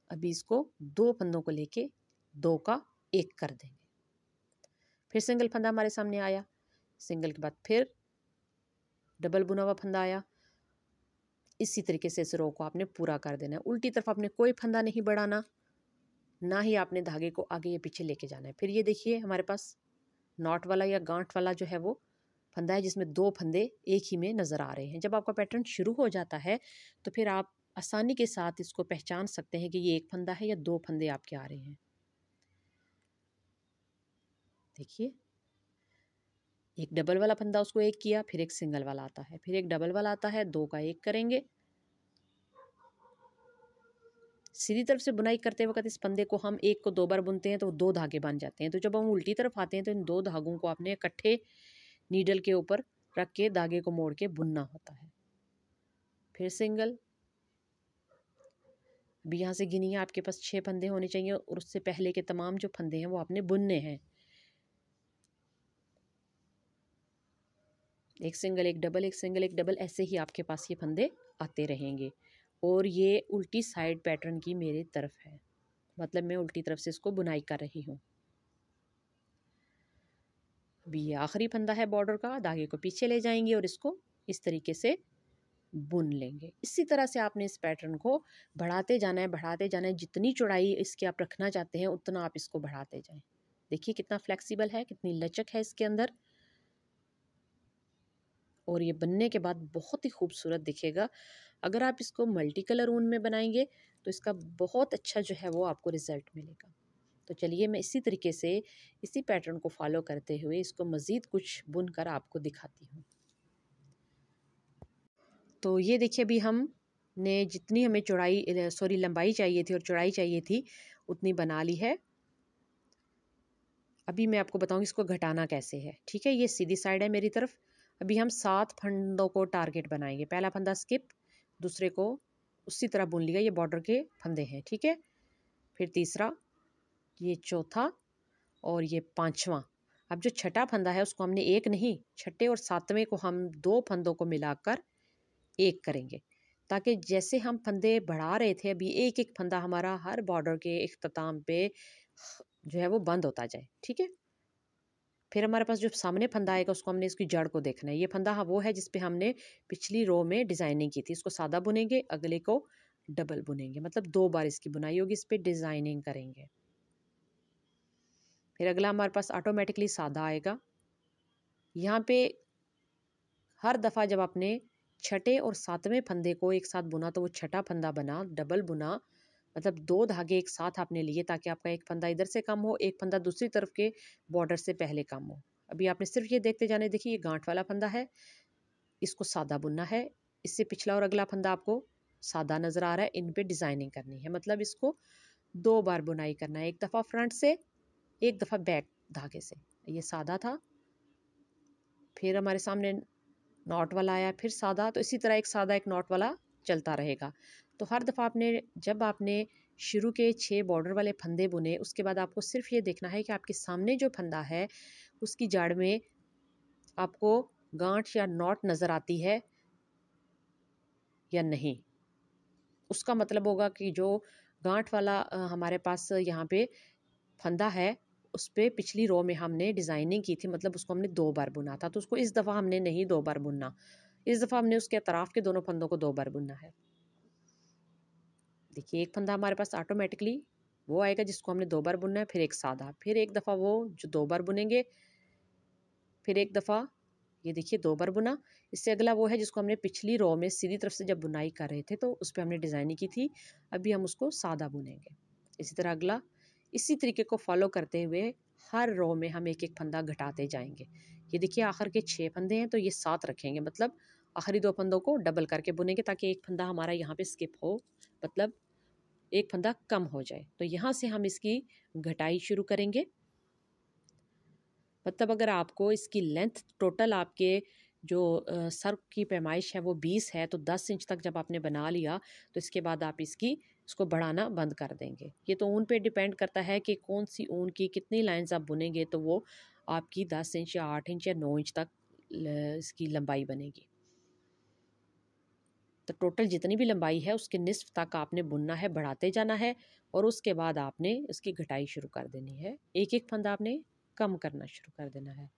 अभी इसको 2 फंदों को लेके 2 का 1 कर देंगे। फिर सिंगल फंदा हमारे सामने आया, सिंगल के बाद फिर डबल बुना हुआ फंदा आया। इसी तरीके से इस रो को आपने पूरा कर देना है। उल्टी तरफ आपने कोई फंदा नहीं बढ़ाना, ना ही आपने धागे को आगे या पीछे लेके जाना है। फिर ये देखिए, हमारे पास नॉट वाला या गांठ वाला जो है वो फंदा है जिसमें 2 फंदे एक ही में नज़र आ रहे हैं। जब आपका पैटर्न शुरू हो जाता है तो फिर आप आसानी के साथ इसको पहचान सकते हैं कि ये 1 फंदा है या 2 फंदे आपके आ रहे हैं। देखिए, एक डबल वाला फंदा, उसको 1 किया, फिर एक सिंगल वाला आता है, फिर एक डबल वाला आता है, 2 का 1 करेंगे। सीधी तरफ से बुनाई करते वक्त इस फंदे को हम 1 को 2 बार बुनते हैं तो 2 धागे बन जाते हैं। तो जब हम उल्टी तरफ आते हैं तो इन 2 धागों को आपने इकट्ठे नीडल के ऊपर रख के धागे को मोड़ के बुनना होता है। फिर सिंगल। अभी यहाँ से गिनिए, आपके पास 6 फंदे होने चाहिए और उससे पहले के तमाम जो फंदे हैं वो आपने बुनने हैं। एक सिंगल, एक डबल, एक सिंगल, एक डबल, ऐसे ही आपके पास ये फंदे आते रहेंगे। और ये उल्टी साइड पैटर्न की मेरी तरफ है, मतलब मैं उल्टी तरफ से इसको बुनाई कर रही हूँ। अभी ये आखिरी फंदा है बॉर्डर का, धागे को पीछे ले जाएंगे और इसको इस तरीके से बुन लेंगे। इसी तरह से आपने इस पैटर्न को बढ़ाते जाना है, बढ़ाते जाना है। जितनी चौड़ाई इसकी आप रखना चाहते हैं उतना आप इसको बढ़ाते जाएं। देखिए कितना फ्लेक्सिबल है, कितनी लचक है इसके अंदर, और ये बनने के बाद बहुत ही खूबसूरत दिखेगा। अगर आप इसको मल्टी कलर ऊन में बनाएंगे तो इसका बहुत अच्छा जो है वो आपको रिज़ल्ट मिलेगा। तो चलिए, मैं इसी तरीके से इसी पैटर्न को फॉलो करते हुए इसको मज़ीद कुछ बुनकर आपको दिखाती हूँ। तो ये देखिए, अभी हमने जितनी हमें लंबाई चाहिए थी और चौड़ाई चाहिए थी उतनी बना ली है। अभी मैं आपको बताऊंगी इसको घटाना कैसे है। ठीक है, ये सीधी साइड है मेरी तरफ। अभी हम 7 फंदों को टारगेट बनाएंगे। पहला फंदा स्किप, दूसरे को उसी तरह बुन लिया, ये बॉर्डर के फंदे हैं। ठीक है, फिर तीसरा, ये चौथा और ये 5वां। अब जो छठा फंदा है उसको हमने 1 नहीं, छठे और 7वें को हम 2 फंदों को मिलाकर 1 करेंगे, ताकि जैसे हम फंदे बढ़ा रहे थे अभी एक एक फंदा हमारा हर बॉर्डर के इख्तिताम पे जो है वो बंद होता जाए। ठीक है, फिर हमारे पास जो सामने फंदा आएगा उसको हमने इसकी जड़ को देखना है। ये फंदा वो है जिस पे हमने पिछली रो में डिज़ाइनिंग की थी। इसको सादा बुनेंगे, अगले को डबल बुनेंगे, मतलब 2 बार इसकी बुनाई होगी, इस पे डिज़ाइनिंग करेंगे। फिर अगला हमारे पास ऑटोमेटिकली सादा आएगा। यहाँ पे हर दफ़ा जब आपने छठे और सातवें फंदे को एक साथ बुना तो वो छठा फंदा बना, डबल बुना, मतलब 2 धागे एक साथ आपने लिए ताकि आपका एक फंदा इधर से कम हो, एक फंदा दूसरी तरफ के बॉर्डर से पहले कम हो। अभी आपने सिर्फ ये देखते जाने, देखिए ये गांठ वाला फंदा है, इसको सादा बुनना है, इससे पिछला और अगला फंदा आपको सादा नजर आ रहा है, इन पे डिजाइनिंग करनी है, मतलब इसको 2 बार बुनाई करना है, एक दफा फ्रंट से, एक दफा बैक धागे से। ये सादा था, फिर हमारे सामने नॉट वाला आया, फिर सादा, तो इसी तरह एक सादा एक नॉट वाला चलता रहेगा। तो हर दफ़ा आपने, जब आपने शुरू के 6 बॉर्डर वाले फंदे बुने, उसके बाद आपको सिर्फ ये देखना है कि आपके सामने जो फंदा है उसकी जड़ में आपको गांठ या नॉट नज़र आती है या नहीं। उसका मतलब होगा कि जो गांठ वाला हमारे पास यहाँ पे फंदा है, उस पे पिछली रो में हमने डिज़ाइनिंग की थी, मतलब उसको हमने 2 बार बुना था, तो उसको इस दफ़ा हमने नहीं 2 बार बुनना, इस दफ़ा हमने उसके अतराफ के दोनों फंदों को 2 बार बुनना है। देखिए एक फंदा हमारे पास ऑटोमेटिकली वो आएगा जिसको हमने 2 बार बुनना है, फिर एक सादा, फिर एक दफ़ा वो जो 2 बार बुनेंगे, फिर एक दफ़ा ये देखिए 2 बार बुना। इससे अगला वो है जिसको हमने पिछली रो में सीधी तरफ से जब बुनाई कर रहे थे तो उस पे हमने डिज़ाइनिंग की थी, अभी हम उसको सादा बुनेंगे। इसी तरह अगला, इसी तरीके को फॉलो करते हुए हर रो में हम एक एक फंदा घटाते जाएंगे। ये देखिए आखिर के 6 फंदे हैं, तो ये 7 रखेंगे, मतलब आखिरी 2 फंदों को डबल करके बुनेंगे ताकि एक फंदा हमारा यहाँ पे स्किप हो, मतलब एक फंदा कम हो जाए। तो यहाँ से हम इसकी घटाई शुरू करेंगे। मतलब अगर आपको इसकी लेंथ टोटल आपके जो सर की पैमाइश है वो 20 है, तो 10 इंच तक जब आपने बना लिया तो इसके बाद आप इसको बढ़ाना बंद कर देंगे। ये तो ऊन पे डिपेंड करता है कि कौन सी ऊन की कितनी लाइंस आप बुनेंगे, तो वो आपकी 10 इंच या 8 इंच या 9 इंच तक इसकी लंबाई बनेगी। तो टोटल जितनी भी लंबाई है उसके निस्फ तक आपने बुनना है, बढ़ाते जाना है, और उसके बाद आपने इसकी घटाई शुरू कर देनी है, एक एक फंदा आपने कम करना शुरू कर देना है।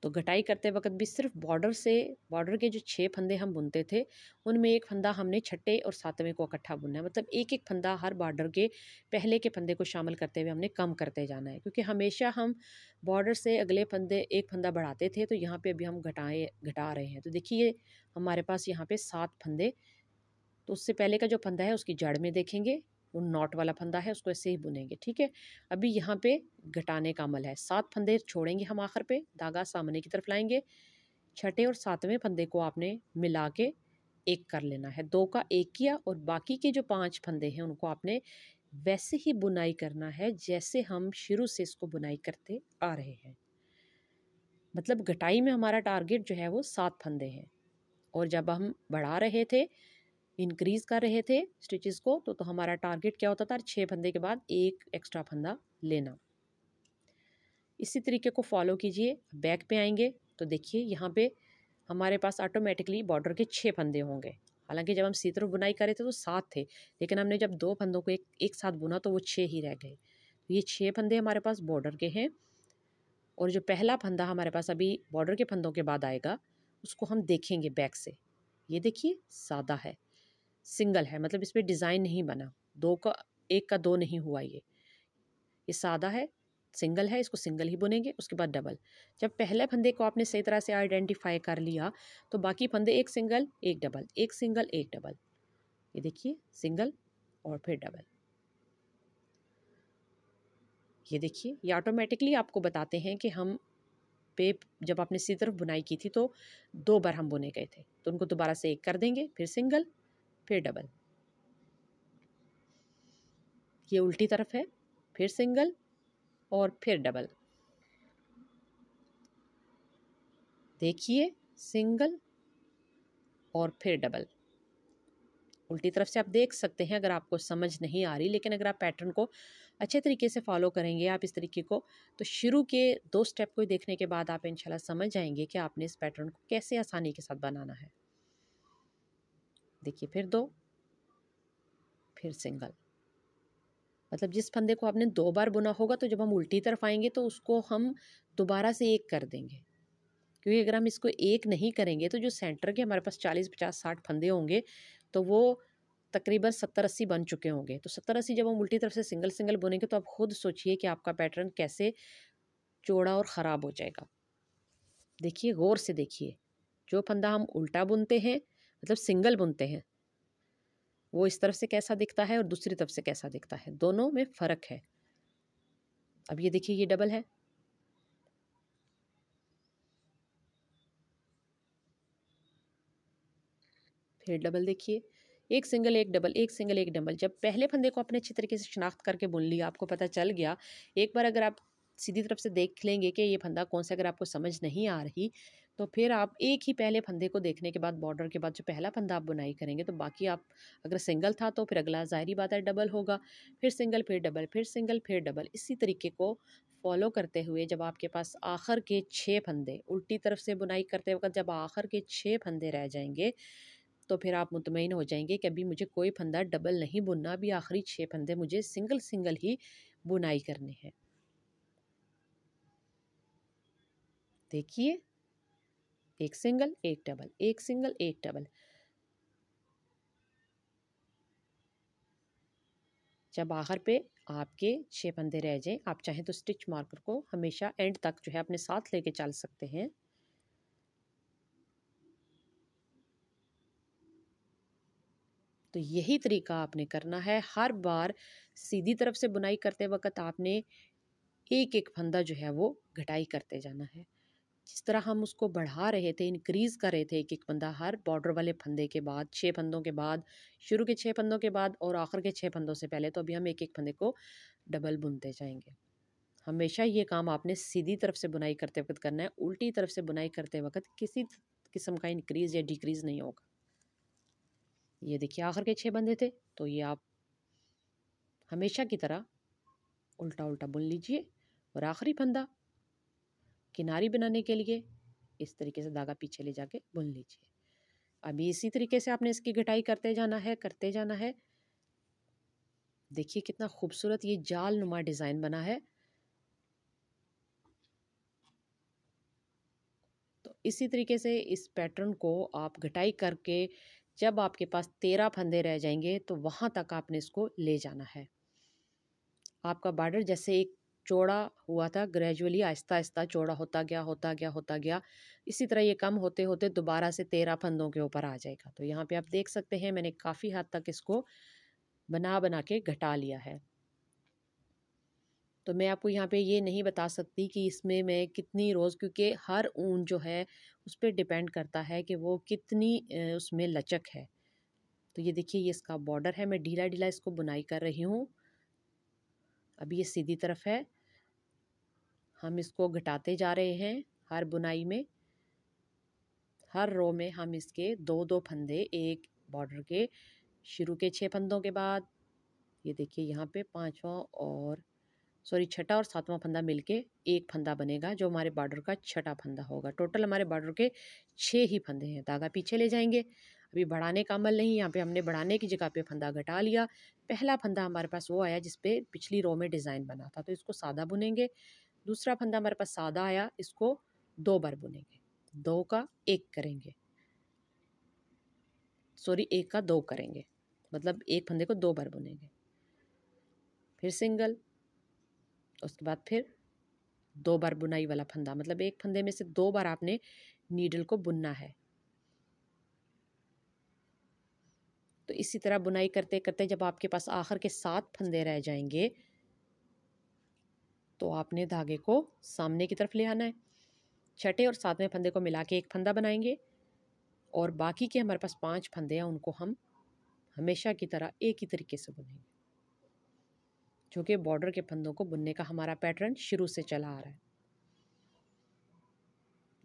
तो घटाई करते वक्त भी सिर्फ बॉर्डर के जो 6 फंदे हम बुनते थे उनमें एक फंदा हमने छठे और सातवें को इकट्ठा बुनना है, मतलब एक एक फंदा हर बॉर्डर के पहले के फंदे को शामिल करते हुए हमने कम करते जाना है, क्योंकि हमेशा हम बॉर्डर से अगले फंदे एक फंदा बढ़ाते थे, तो यहाँ पे अभी हम घटा रहे हैं। तो देखिए हमारे पास यहाँ पे 7 फंदे, तो उससे पहले का जो फंदा है उसकी जड़ में देखेंगे, वो नॉट वाला फंदा है, उसको ऐसे ही बुनेंगे, ठीक है। अभी यहाँ पे घटाने का अमल है, 7 फंदे छोड़ेंगे हम आखिर पे, धागा सामने की तरफ लाएंगे, छठे और सातवें फंदे को आपने मिला के एक कर लेना है, 2 का 1 किया, और बाकी के जो 5 फंदे हैं उनको आपने वैसे ही बुनाई करना है जैसे हम शुरू से इसको बुनाई करते आ रहे हैं। मतलब घटाई में हमारा टारगेट जो है वो 7 फंदे हैं, और जब हम बढ़ा रहे थे, इंक्रीज़ कर रहे थे स्टिचेस को, तो हमारा टारगेट क्या होता था, 6 फंदे के बाद एक एक्स्ट्रा फंदा लेना। इसी तरीके को फॉलो कीजिए। बैक पे आएंगे तो देखिए यहाँ पे हमारे पास ऑटोमेटिकली बॉर्डर के 6 फंदे होंगे। हालांकि जब हम सीधी तरफ बुनाई करे थे तो 7 थे, लेकिन हमने जब 2 फंदों को एक साथ बुना तो वो 6 ही रह गए। तो ये 6 फंदे हमारे पास बॉर्डर के हैं, और जो पहला फंदा हमारे पास अभी बॉर्डर के फंदों के बाद आएगा उसको हम देखेंगे बैक से। ये देखिए सादा है, सिंगल है, मतलब इस पर डिज़ाइन नहीं बना, 2 का 1 का 2 नहीं हुआ, ये सादा है, सिंगल है, इसको सिंगल ही बुनेंगे, उसके बाद डबल। जब पहले फंदे को आपने सही तरह से आइडेंटिफाई कर लिया तो बाकी फंदे एक सिंगल एक डबल, एक सिंगल एक डबल, ये देखिए सिंगल और फिर डबल। ये देखिए ये ऑटोमेटिकली आपको बताते हैं कि हम पे जब आपने सीधी तरफ बुनाई की थी तो 2 बार हम बुने गए थे, तो उनको दोबारा से एक कर देंगे, फिर सिंगल फिर डबल। ये उल्टी तरफ है, फिर सिंगल और फिर डबल। देखिए सिंगल और फिर डबल। उल्टी तरफ से आप देख सकते हैं अगर आपको समझ नहीं आ रही, लेकिन अगर आप पैटर्न को अच्छे तरीके से फॉलो करेंगे, आप इस तरीके को, तो शुरू के 2 स्टेप को देखने के बाद आप इंशाल्लाह समझ जाएंगे कि आपने इस पैटर्न को कैसे आसानी के साथ बनाना है। देखिए फिर 2 फिर सिंगल, मतलब जिस फंदे को आपने 2 बार बुना होगा तो जब हम उल्टी तरफ आएंगे तो उसको हम दोबारा से एक कर देंगे, क्योंकि अगर हम इसको एक नहीं करेंगे तो जो सेंटर के हमारे पास 40 50 60 फंदे होंगे तो वो तकरीबन 70-80 बन चुके होंगे। तो 70-80 जब हम उल्टी तरफ से सिंगल सिंगल बुनेंगे तो आप खुद सोचिए कि आपका पैटर्न कैसे चौड़ा और ख़राब हो जाएगा। देखिए गौर से देखिए, जो फंदा हम उल्टा बुनते हैं, मतलब सिंगल बुनते हैं, वो इस तरफ से कैसा दिखता है और दूसरी तरफ से कैसा दिखता है, दोनों में फ़र्क है। अब ये देखिए ये डबल है, फिर डबल देखिए, एक सिंगल एक डबल, एक सिंगल एक डबल। जब पहले फंदे को आपने अच्छी तरीके से शनाख्त करके बुन लिया, आपको पता चल गया, एक बार अगर आप सीधी तरफ से देख लेंगे कि ये फंदा कौन सा, अगर आपको समझ नहीं आ रही तो फिर आप एक ही पहले फंदे को देखने के बाद, बॉर्डर के बाद जो पहला फंदा आप बुनाई करेंगे, तो बाकी आप अगर सिंगल था तो फिर अगला ज़ाहिरी बात है डबल होगा, फिर सिंगल फिर डबल, फिर सिंगल फिर डबल। इसी तरीके को फॉलो करते हुए जब आपके पास आखिर के 6 फंदे, उल्टी तरफ से बुनाई करते वक्त जब आखिर के 6 फंदे रह जाएंगे, तो फिर आप मुतमईन हो जाएंगे कि अभी मुझे कोई फंदा डबल नहीं बुनना, अभी आखिरी 6 फंदे मुझे सिंगल सिंगल ही बुनाई करने हैं। देखिए, एक सिंगल एक डबल, एक सिंगल एक डबल। जब आखिर पे आपके 6 फंदे रह जाएं, आप चाहें तो स्टिच मार्कर को हमेशा एंड तक जो है अपने साथ लेके चल सकते हैं। तो यही तरीका आपने करना है। हर बार सीधी तरफ से बुनाई करते वक्त आपने एक एक फंदा जो है वो घटाई करते जाना है। जिस तरह हम उसको बढ़ा रहे थे, इंक्रीज़ कर रहे थे एक एक फंदा हर बॉर्डर वाले फंदे के बाद, 6 फंदों के बाद, शुरू के 6 फंदों के बाद और आखिर के 6 फंदों से पहले, तो अभी हम एक एक फंदे को डबल बुनते जाएंगे। हमेशा ये काम आपने सीधी तरफ से बुनाई करते वक्त करना है, उल्टी तरफ से बुनाई करते वक्त किसी किस्म का इंक्रीज़ या डिक्रीज़ नहीं होगा। ये देखिए आखिर के 6 फंदे थे, तो ये आप हमेशा की तरह उल्टा उल्टा बुन लीजिए और आखिरी फंदा किनारी बनाने के लिए इस तरीके से धागा पीछे ले जाके बुन लीजिए। अभी इसी तरीके से आपने इसकी घटाई करते जाना है, करते जाना है। देखिए कितना खूबसूरत ये जाल नुमा डिज़ाइन बना है। तो इसी तरीके से इस पैटर्न को आप घटाई करके जब आपके पास 13 फंदे रह जाएंगे तो वहाँ तक आपने इसको ले जाना है। आपका बॉर्डर जैसे एक चौड़ा हुआ था, ग्रेजुअली आहिस्ता आहिस्ता चौड़ा होता गया, होता गया, होता गया। इसी तरह ये कम होते होते दोबारा से 13 फंदों के ऊपर आ जाएगा। तो यहाँ पे आप देख सकते हैं मैंने काफ़ी हद तक इसको बना बना के घटा लिया है। तो मैं आपको यहाँ पे ये नहीं बता सकती कि इसमें मैं कितनी रोज़, क्योंकि हर ऊन जो है उस पर डिपेंड करता है कि वो कितनी उसमें लचक है। तो ये देखिए ये इसका बॉर्डर है, मैं ढीला ढीला इसको बुनाई कर रही हूँ। अभी ये सीधी तरफ है, हम इसको घटाते जा रहे हैं। हर बुनाई में, हर रो में हम इसके दो दो फंदे, एक बॉर्डर के शुरू के 6 फंदों के बाद, ये देखिए यहाँ पे पांचवा और छठा और सातवां फंदा मिलके एक फंदा बनेगा जो हमारे बॉर्डर का छठा फंदा होगा। टोटल हमारे बॉर्डर के 6 ही फंदे हैं। धागा पीछे ले जाएंगे, अभी बढ़ाने का अमल नहीं, यहाँ पे हमने बढ़ाने की जगह पे फंदा घटा लिया। पहला फंदा हमारे पास वो आया जिसपे पिछली रो में डिज़ाइन बना था, तो इसको सादा बुनेंगे। दूसरा फंदा हमारे पास सादा आया, इसको 2 बार बुनेंगे, 2 का 1 करेंगे, 1 का 2 करेंगे, मतलब एक फंदे को 2 बार बुनेंगे। फिर सिंगल, उसके बाद फिर 2 बार बुनाई वाला फंदा, मतलब एक फंदे में से 2 बार आपने नीडल को बुनना है। तो इसी तरह बुनाई करते करते जब आपके पास आखिर के 7 फंदे रह जाएंगे तो आपने धागे को सामने की तरफ ले आना है। छठे और 7वें फंदे को मिला के एक फंदा बनाएंगे और बाकी के हमारे पास 5 फंदे हैं, उनको हम हमेशा की तरह एक ही तरीके से बुनेंगे, जो कि बॉर्डर के फंदों को बुनने का हमारा पैटर्न शुरू से चला आ रहा है।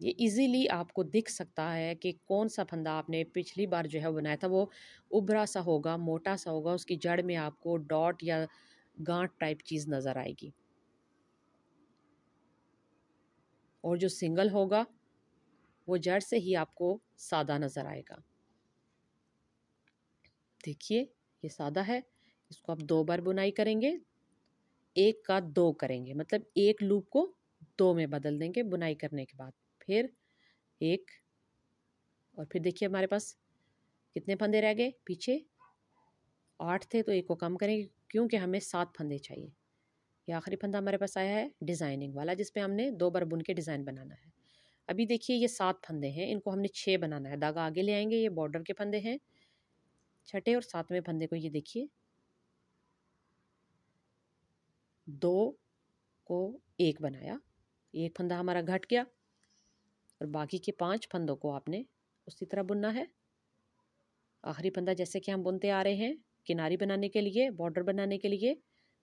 ये इजीली आपको दिख सकता है कि कौन सा फंदा आपने पिछली बार जो है बनाया था वो उभरा सा होगा, मोटा सा होगा, उसकी जड़ में आपको डॉट या गांठ टाइप चीज़ नज़र आएगी, और जो सिंगल होगा वो जड़ से ही आपको सादा नज़र आएगा। देखिए ये सादा है, इसको आप 2 बार बुनाई करेंगे, 1 का 2 करेंगे, मतलब एक लूप को 2 में बदल देंगे बुनाई करने के बाद। फिर 1, और फिर देखिए हमारे पास कितने फंदे रह गए पीछे, 8 थे, तो 1 को कम करेंगे क्योंकि हमें 7 फंदे चाहिए। ये आखिरी फंदा हमारे पास आया है डिज़ाइनिंग वाला, जिसपे हमने 2 बार बुन के डिज़ाइन बनाना है। अभी देखिए ये 7 फंदे हैं, इनको हमने 6 बनाना है। धागा आगे ले आएंगे, ये बॉर्डर के फंदे हैं। छठे और 7वें फंदे को ये देखिए 2 को 1 बनाया, एक फंदा हमारा घट गया और बाकी के 5 फंदों को आपने उसी तरह बुनना है। आखिरी फंदा जैसे कि हम बुनते आ रहे हैं, किनारी बनाने के लिए, बॉर्डर बनाने के लिए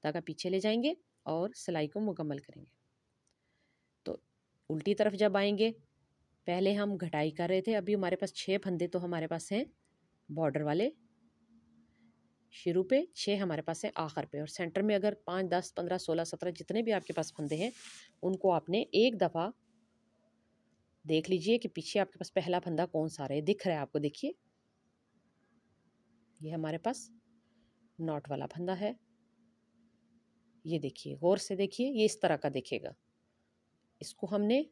धागा पीछे ले जाएंगे और सिलाई को मुकम्मल करेंगे। तो उल्टी तरफ जब आएंगे, पहले हम घटाई कर रहे थे, अभी हमारे पास 6 फंदे तो हमारे पास हैं बॉर्डर वाले, शुरू पे 6 हमारे पास है आखिर पे, और सेंटर में अगर 5, 10, 15, 16, 17 जितने भी आपके पास फंदे हैं उनको आपने एक दफ़ा देख लीजिए कि पीछे आपके पास पहला फंदा कौन सा रहा है, दिख रहा है आपको, देखिए ये हमारे पास नॉट वाला फंदा है। ये देखिए, गौर से देखिए, ये इस तरह का दिखेगा। इसको हमने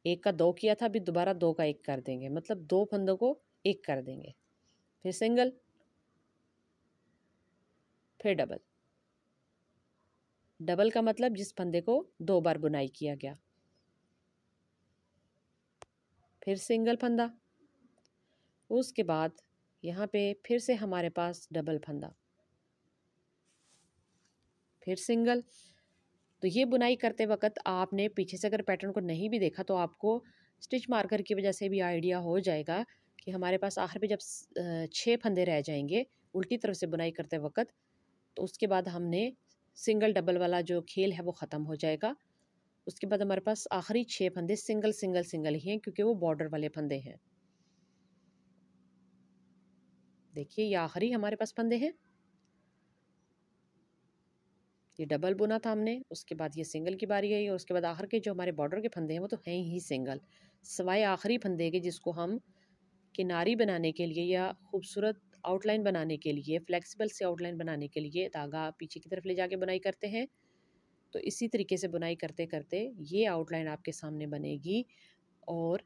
1 का 2 किया था, अभी दोबारा 2 का 1 कर देंगे, मतलब 2 फंदों को 1 कर देंगे। फिर सिंगल, फिर डबल। डबल का मतलब जिस फंदे को 2 बार बुनाई किया गया। फिर सिंगल फंदा, उसके बाद यहाँ पे फिर से हमारे पास डबल फंदा, फिर सिंगल। तो ये बुनाई करते वक्त आपने पीछे से अगर पैटर्न को नहीं भी देखा तो आपको स्टिच मार्कर की वजह से भी आइडिया हो जाएगा कि हमारे पास आखिर पे जब 6 फंदे रह जाएंगे उल्टी तरफ से बुनाई करते वक्त, तो उसके बाद हमने सिंगल डबल वाला जो खेल है वो ख़त्म हो जाएगा। उसके बाद हमारे पास आखिरी 6 फंदे सिंगल सिंगल सिंगल ही हैं, क्योंकि वो बॉर्डर वाले फंदे हैं। देखिए ये आखिरी हमारे पास फंदे हैं, ये डबल बुना था हमने, उसके बाद ये सिंगल की बारी आई, और उसके बाद आखिर के जो हमारे बॉर्डर के फंदे हैं वो तो हैं ही सिंगल, सवाए आखिरी फंदे के जिसको हम किनारी बनाने के लिए या खूबसूरत आउटलाइन बनाने के लिए, फ्लेक्सिबल से आउटलाइन बनाने के लिए धागा पीछे की तरफ ले जाके बुनाई करते हैं। तो इसी तरीके से बुनाई करते करते ये आउटलाइन आपके सामने बनेगी और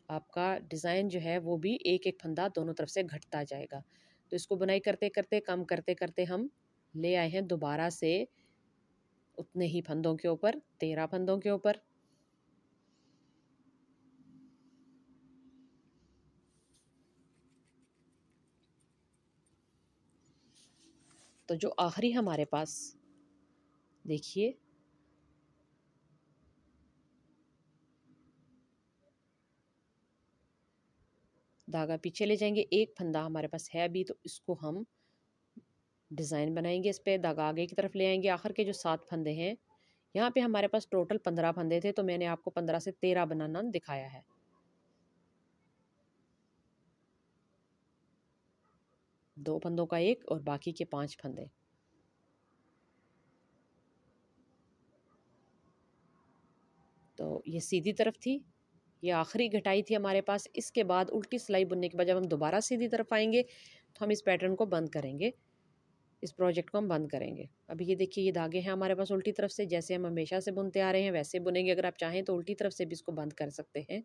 आपका डिज़ाइन जो है वो भी एक एक फंदा दोनों तरफ से घटता जाएगा। तो इसको बुनाई करते करते, कम करते करते हम ले आए हैं दोबारा से उतने ही फंदों के ऊपर, 13 फंदों के ऊपर। तो जो आखिरी हमारे पास देखिए धागा पीछे ले जाएंगे, एक फंदा हमारे पास है अभी, तो इसको हम डिज़ाइन बनाएंगे, इस पे धागा आगे की तरफ ले आएंगे। आखिर के जो 7 फंदे हैं, यहाँ पे हमारे पास टोटल 15 फंदे थे, तो मैंने आपको 15 से 13 बनाना दिखाया है। दो फंदों का 1 और बाकी के 5 फंदे। तो ये सीधी तरफ थी, ये आखिरी घटाई थी हमारे पास। इसके बाद उल्टी सिलाई बुनने के बाद जब हम दोबारा सीधी तरफ आएंगे तो हम इस पैटर्न को बंद करेंगे, इस प्रोजेक्ट को हम बंद करेंगे। अभी ये देखिए ये धागे हैं हमारे पास उल्टी तरफ से, जैसे हम हमेशा से बुनते आ रहे हैं वैसे बुनेंगे। अगर आप चाहें तो उल्टी तरफ से भी इसको बंद कर सकते हैं।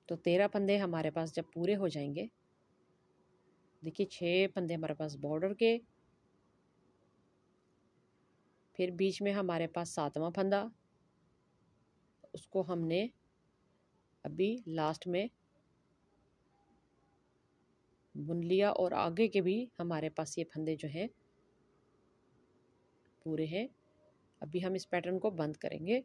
तो 13 फंदे हमारे पास जब पूरे हो जाएंगे, देखिए 6 फंदे हमारे पास बॉर्डर के, फिर बीच में हमारे पास 7वां फंदा, उसको हमने अभी लास्ट में बुन लिया, और आगे के भी हमारे पास ये फंदे जो हैं पूरे हैं। अभी हम इस पैटर्न को बंद करेंगे।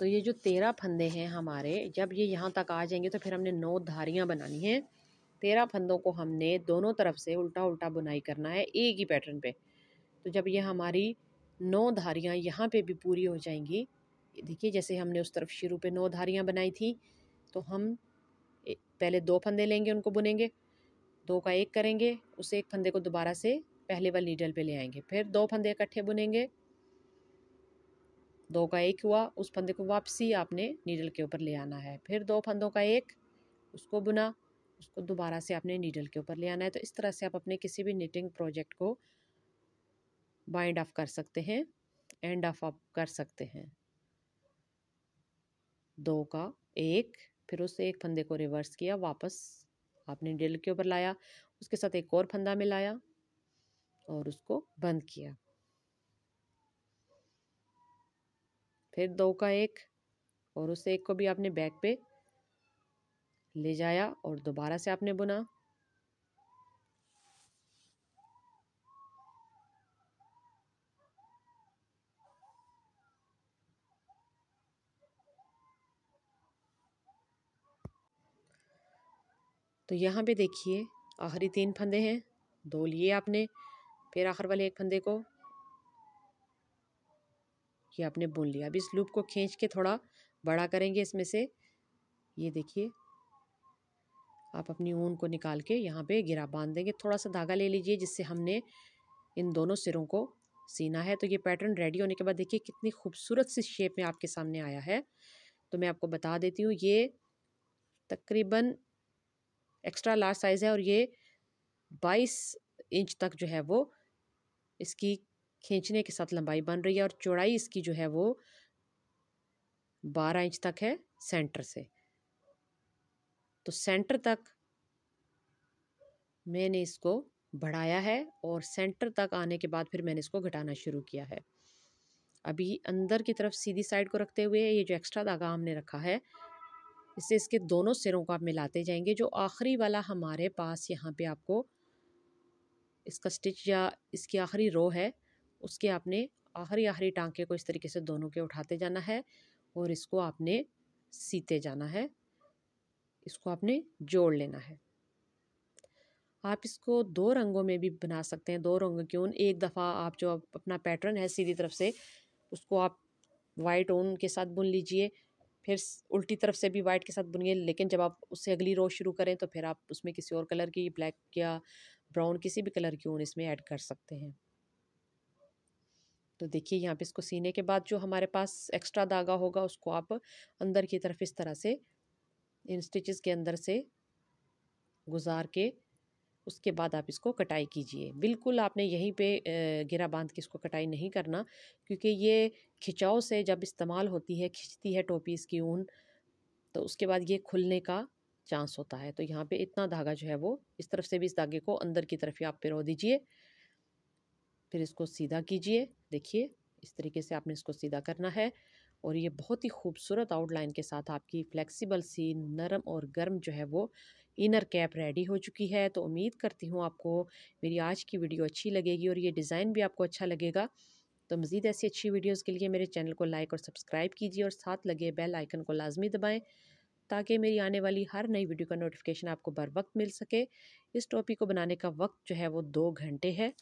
तो ये जो 13 फंदे हैं हमारे, जब ये यहाँ तक आ जाएंगे तो फिर हमने 9 धारियाँ बनानी हैं। 13 फंदों को हमने दोनों तरफ से उल्टा उल्टा बुनाई करना है एक ही पैटर्न पे। तो जब ये हमारी 9 धारियाँ यहाँ पे भी पूरी हो जाएंगी, देखिए जैसे हमने उस तरफ शुरू पे 9 धारियाँ बनाई थी, तो हम पहले 2 फंदे लेंगे, उनको बुनेंगे, 2 का 1 करेंगे, उस एक फंदे को दोबारा से पहले वाली नीडल पे ले आएंगे, फिर 2 फंदे इकट्ठे बुनेंगे, 2 का 1 हुआ, उस फंदे को वापसी आपने नीडल के ऊपर ले आना है, फिर 2 फंदों का 1, उसको बुना, उसको दोबारा से आपने नीडल के ऊपर ले आना है। तो इस तरह से आप अपने किसी भी निटिंग प्रोजेक्ट को बाइंड ऑफ कर सकते हैं, एंड ऑफ आप कर सकते हैं। 2 का 1, फिर उस एक फंदे को रिवर्स किया, वापस आपने नीडल के ऊपर लाया, उसके साथ एक और फंदा मिलाया और उसको बंद किया। फिर 2 का 1 और उस एक को भी आपने बैक पे ले जाया और दोबारा से आपने बुना। तो यहाँ पे देखिए आखिरी 3 फंदे हैं, 2 लिए आपने, फिर आखिर वाले एक फंदे को ये आपने बुन लिया। अब इस लूप को खींच के थोड़ा बड़ा करेंगे इसमें से, ये देखिए आप अपनी ऊन को निकाल के यहाँ पे गिरा बांध देंगे। थोड़ा सा धागा ले लीजिए जिससे हमने इन दोनों सिरों को सीना है। तो ये पैटर्न रेडी होने के बाद देखिए कितनी खूबसूरत सी शेप में आपके सामने आया है। तो मैं आपको बता देती हूँ, ये तकरीबन एक्स्ट्रा लार्ज साइज़ है और ये 22 इंच तक जो है वो इसकी खींचने के साथ लंबाई बन रही है और चौड़ाई इसकी जो है वो 12 इंच तक है सेंटर से। तो सेंटर तक मैंने इसको बढ़ाया है और सेंटर तक आने के बाद फिर मैंने इसको घटाना शुरू किया है। अभी अंदर की तरफ सीधी साइड को रखते हुए ये जो एक्स्ट्रा धागा हमने रखा है, इससे इसके दोनों सिरों को आप मिलाते जाएंगे। जो आखिरी वाला हमारे पास यहाँ पे आपको इसका स्टिच या इसकी आखिरी रो है, उसके आपने आखिरी टांके को इस तरीके से दोनों के उठाते जाना है और इसको आपने सीते जाना है, इसको आपने जोड़ लेना है। आप इसको 2 रंगों में भी बना सकते हैं, 2 रंगों की ऊन। एक दफ़ा आप जो अपना पैटर्न है सीधी तरफ से उसको आप वाइट ऊन के साथ बुन लीजिए, फिर उल्टी तरफ से भी वाइट के साथ बुनिए। लेकिन जब आप उससे अगली रो शुरू करें तो फिर आप उसमें किसी और कलर की, ब्लैक या ब्राउन, किसी भी कलर की ऊन इसमें ऐड कर सकते हैं। तो देखिए यहाँ पे इसको सीने के बाद जो हमारे पास एक्स्ट्रा धागा होगा उसको आप अंदर की तरफ इस तरह से इन स्टिचेस के अंदर से गुजार के उसके बाद आप इसको कटाई कीजिए। बिल्कुल आपने यहीं पे गिरा बांध के इसको कटाई नहीं करना, क्योंकि ये खिंचाव से जब इस्तेमाल होती है, खिंचती है टोपी इसकी ऊन, तो उसके बाद ये खुलने का चांस होता है। तो यहाँ पे इतना धागा जो है वो इस तरफ से भी इस धागे को अंदर की तरफ ही आप पिरो दीजिए, फिर इसको सीधा कीजिए। देखिए इस तरीके से आपने इसको सीधा करना है और ये बहुत ही खूबसूरत आउटलाइन के साथ आपकी फ्लेक्सिबल सी नरम और गर्म जो है वो इनर कैप रेडी हो चुकी है। तो उम्मीद करती हूँ आपको मेरी आज की वीडियो अच्छी लगेगी और ये डिज़ाइन भी आपको अच्छा लगेगा। तो मज़ीद ऐसी अच्छी वीडियोज़ के लिए मेरे चैनल को लाइक और सब्सक्राइब कीजिए और साथ लगे बेल आइकन को लाजमी दबाएँ, ताकि मेरी आने वाली हर नई वीडियो का नोटिफिकेशन आपको बर वक्त मिल सके। इस टॉपिक को बनाने का वक्त जो है वो 2 घंटे है।